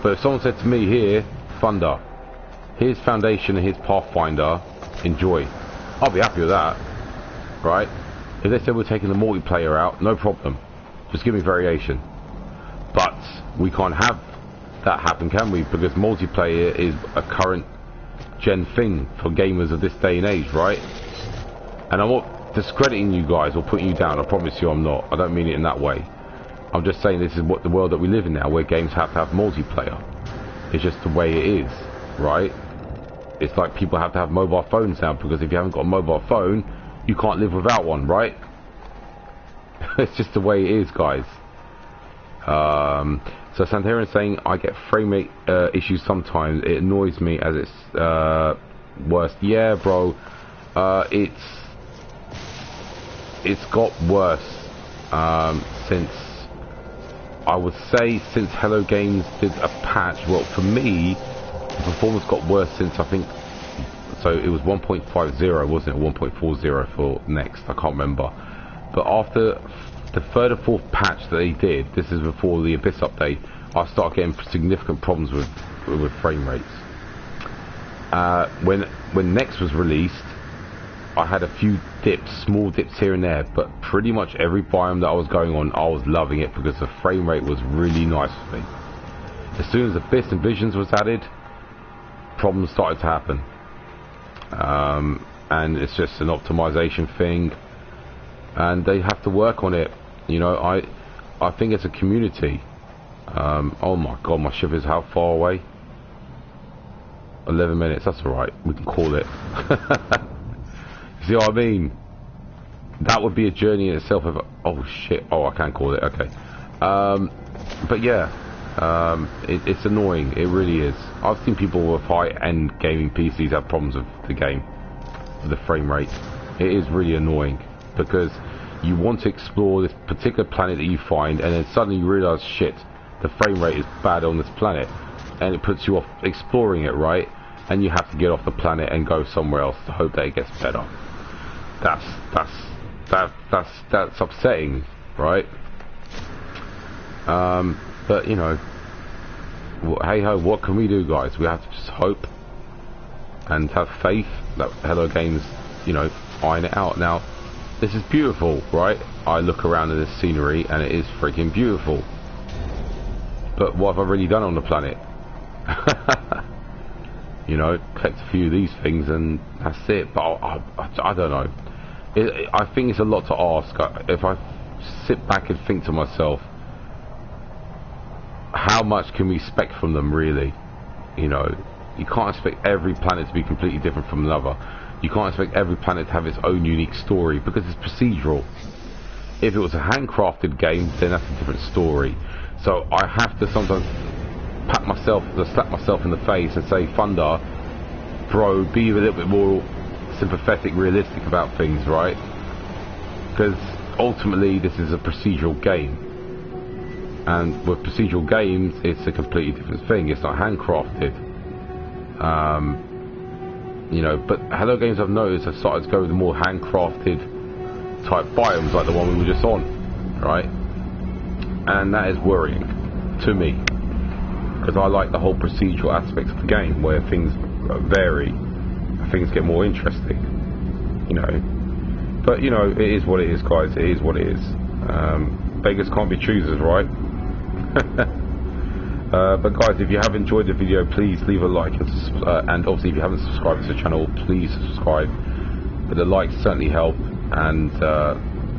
Speaker 1: But if someone said to me, here, Thunder, here's Foundation and here's Pathfinder, enjoy, I'll be happy with that, right? If they said we're taking the multiplayer out, no problem, just give me variation. But we can't have that happen, can we? Because multiplayer is a current gen thing for gamers of this day and age, right? And I'm not discrediting you guys or putting you down. I promise you I'm not. I don't mean it in that way. I'm just saying this is what the world that we live in now, where games have to have multiplayer. It's just the way it is, right? It's like people have to have mobile phones now, because if you haven't got a mobile phone, you can't live without one, right? It's just the way it is, guys. So Santerin saying, I get frame rate issues sometimes. It annoys me as it's worse. Yeah, bro. It's got worse since, I would say, since Hello Games did a patch. Well, for me, the performance got worse since, I think, so it was 1.50, wasn't it? 1.40 for next, I can't remember. But after the third or fourth patch that they did, this is before the Abyss update, I started getting significant problems with frame rates. When Next was released, I had a few dips, small dips here and there, but pretty much every biome that I was going on, I was loving it because the frame rate was really nice for me. As soon as Abyss and Visions was added, problems started to happen. And it's just an optimization thing, and they have to work on it. You know, I think it's a community. Oh my god, my ship is how far away? 11 minutes, that's alright, we can call it. See what I mean? That would be a journey in itself. Oh shit, oh I can call it, okay. But yeah, it's annoying, it really is. I've seen people with high-end gaming PCs have problems with the game, with the frame rate. It is really annoying, because you want to explore this particular planet that you find, and then suddenly you realise, shit, the frame rate is bad on this planet, and it puts you off exploring it, right? And you have to get off the planet and go somewhere else to hope that it gets better. That's upsetting, right? But you know, well, hey ho, what can we do, guys? We have to just hope and have faith that Hello Games, you know, iron it out. Now, this is beautiful, right? I look around at this scenery and it is freaking beautiful. But what have I really done on the planet? You know, collect a few of these things and that's it. But I don't know. I think it's a lot to ask. If I sit back and think to myself, how much can we expect from them, really? You know, you can't expect every planet to be completely different from another. You can't expect every planet to have its own unique story because it's procedural. If it was a handcrafted game, then that's a different story. So I have to sometimes slap myself in the face and say, Thunder, bro, be a little bit more sympathetic, realistic about things, right? Because ultimately this is a procedural game, and with procedural games it's a completely different thing. It's not handcrafted, you know. But Hello Games, I've noticed, have started to go with the more handcrafted type biomes like the one we were just on, right? And that is worrying to me, because I like the whole procedural aspect of the game where things vary, things get more interesting, you know. But you know, it is what it is, guys. It is what it is. Beggars can't be choosers, right? But guys, if you have enjoyed the video, please leave a like, and obviously if you haven't subscribed to the channel, please subscribe. But the likes certainly help, and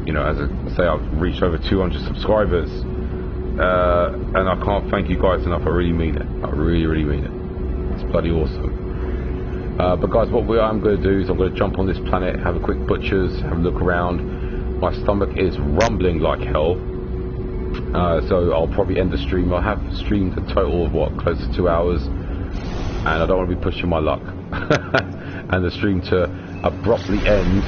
Speaker 1: you know, as I say, I've reached over 200 subscribers, and I can't thank you guys enough. I really mean it. I really mean it. It's bloody awesome. But guys, what I'm going to do is I'm going to jump on this planet, have a quick butcher's, have a look around. My stomach is rumbling like hell, so I'll probably end the stream. I have streamed a total of what, close to 2 hours, and I don't want to be pushing my luck and the stream to abruptly end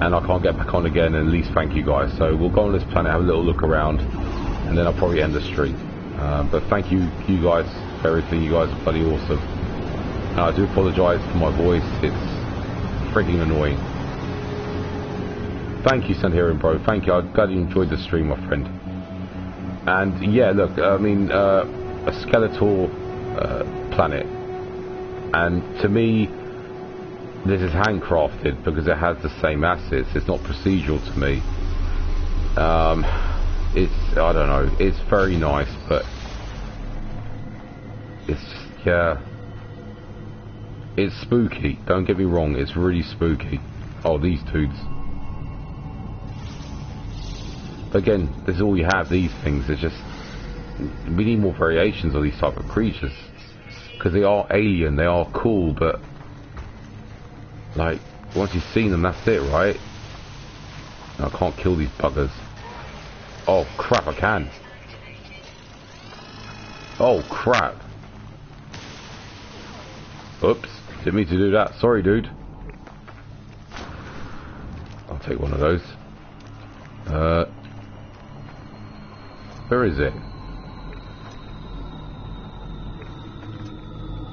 Speaker 1: and I can't get back on again. And at least thank you guys. So we'll go on this planet, have a little look around, and then I'll probably end the stream. But thank you guys for everything. You guys are bloody awesome. I do apologise for my voice, it's freaking annoying. Thank you, Sandherian Bro, thank you. I'm glad you enjoyed the stream, my friend. And yeah, look, I mean, a skeletal planet, and to me, this is handcrafted because it has the same assets. It's not procedural to me. It's, I don't know, it's very nice, but it's just, yeah. It's spooky, don't get me wrong, it's really spooky. Oh, these dudes. Again, this is all you have, these things. It's just, we need more variations of these type of creatures. Because they are alien, they are cool, but like, once you've seen them, that's it, right? I can't kill these buggers. Oh crap, I can. Oh crap. Oops. Didn't mean to do that. Sorry, dude. I'll take one of those. Where is it?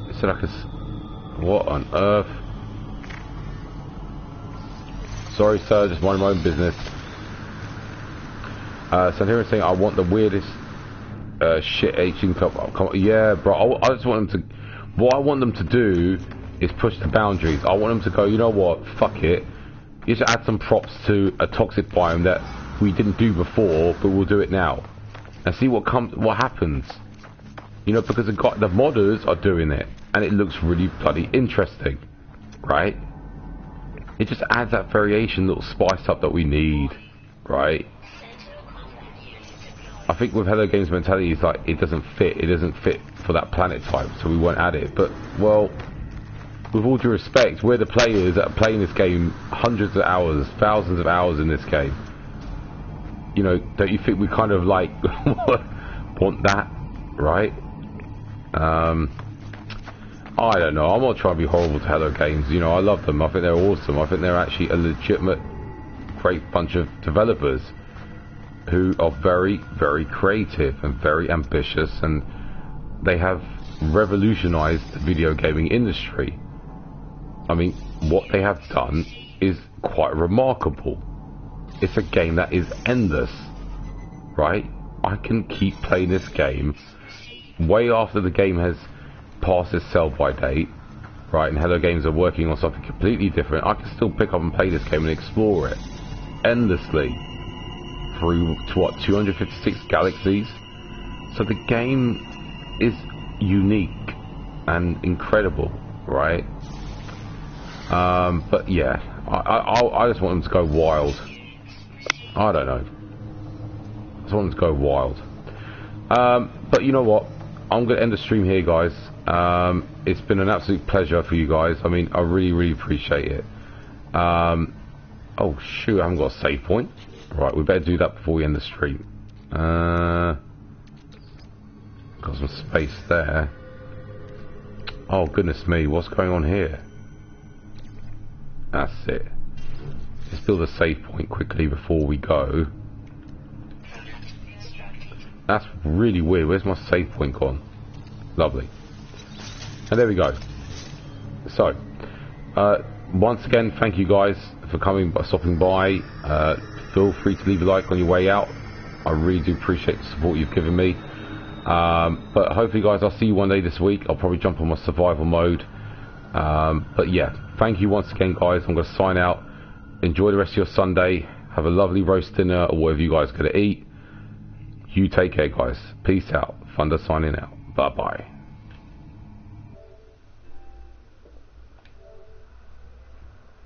Speaker 1: It's like a... What on earth? Sorry, sir. Just minding my own business. So here I'm saying I want the weirdest shit 18 cup. Yeah, bro. I just want them to... What I want them to do is push the boundaries. I want them to go, you know what, fuck it. You should add some props to a toxic biome that we didn't do before, but we'll do it now. And see what happens. You know, because the modders are doing it, and it looks really bloody interesting. Right? It just adds that variation, little spice up that we need. Right? I think with Hello Games mentality, it's like, it doesn't fit for that planet type, so we won't add it. But, well, with all due respect, we're the players that are playing this game hundreds of hours, thousands of hours in this game. You know, don't you think we kind of like want that, right? I don't know, I'm not trying to be horrible to Hello Games. You know, I love them, I think they're awesome. I think they're actually a legitimate, great bunch of developers who are very, very creative and very ambitious, and they have revolutionized the video gaming industry. I mean, what they have done is quite remarkable. It's a game that is endless, right? I can keep playing this game way after the game has passed its sell-by date, right, and Hello Games are working on something completely different, I can still pick up and play this game and explore it endlessly through, to what, 256 galaxies? So the game is unique and incredible, right? But yeah, I just want them to go wild. I don't know. I just want them to go wild. But you know what? I'm going to end the stream here, guys. It's been an absolute pleasure for you guys. I mean, I really, really appreciate it. Oh shoot, I haven't got a save point. Right, we better do that before we end the stream. Got some space there. Oh goodness me, what's going on here? That's it. Let's build a save point quickly before we go. That's really weird. Where's my save point gone? Lovely. And there we go. So, once again, thank you guys for stopping by. Feel free to leave a like on your way out. I really do appreciate the support you've given me. But hopefully, guys, I'll see you one day this week. I'll probably jump on my survival mode. But yeah, thank you once again, guys. I'm going to sign out. Enjoy the rest of your Sunday. Have a lovely roast dinner or whatever you guys are going to eat. You take care, guys. Peace out. Thunder signing out. Bye-bye.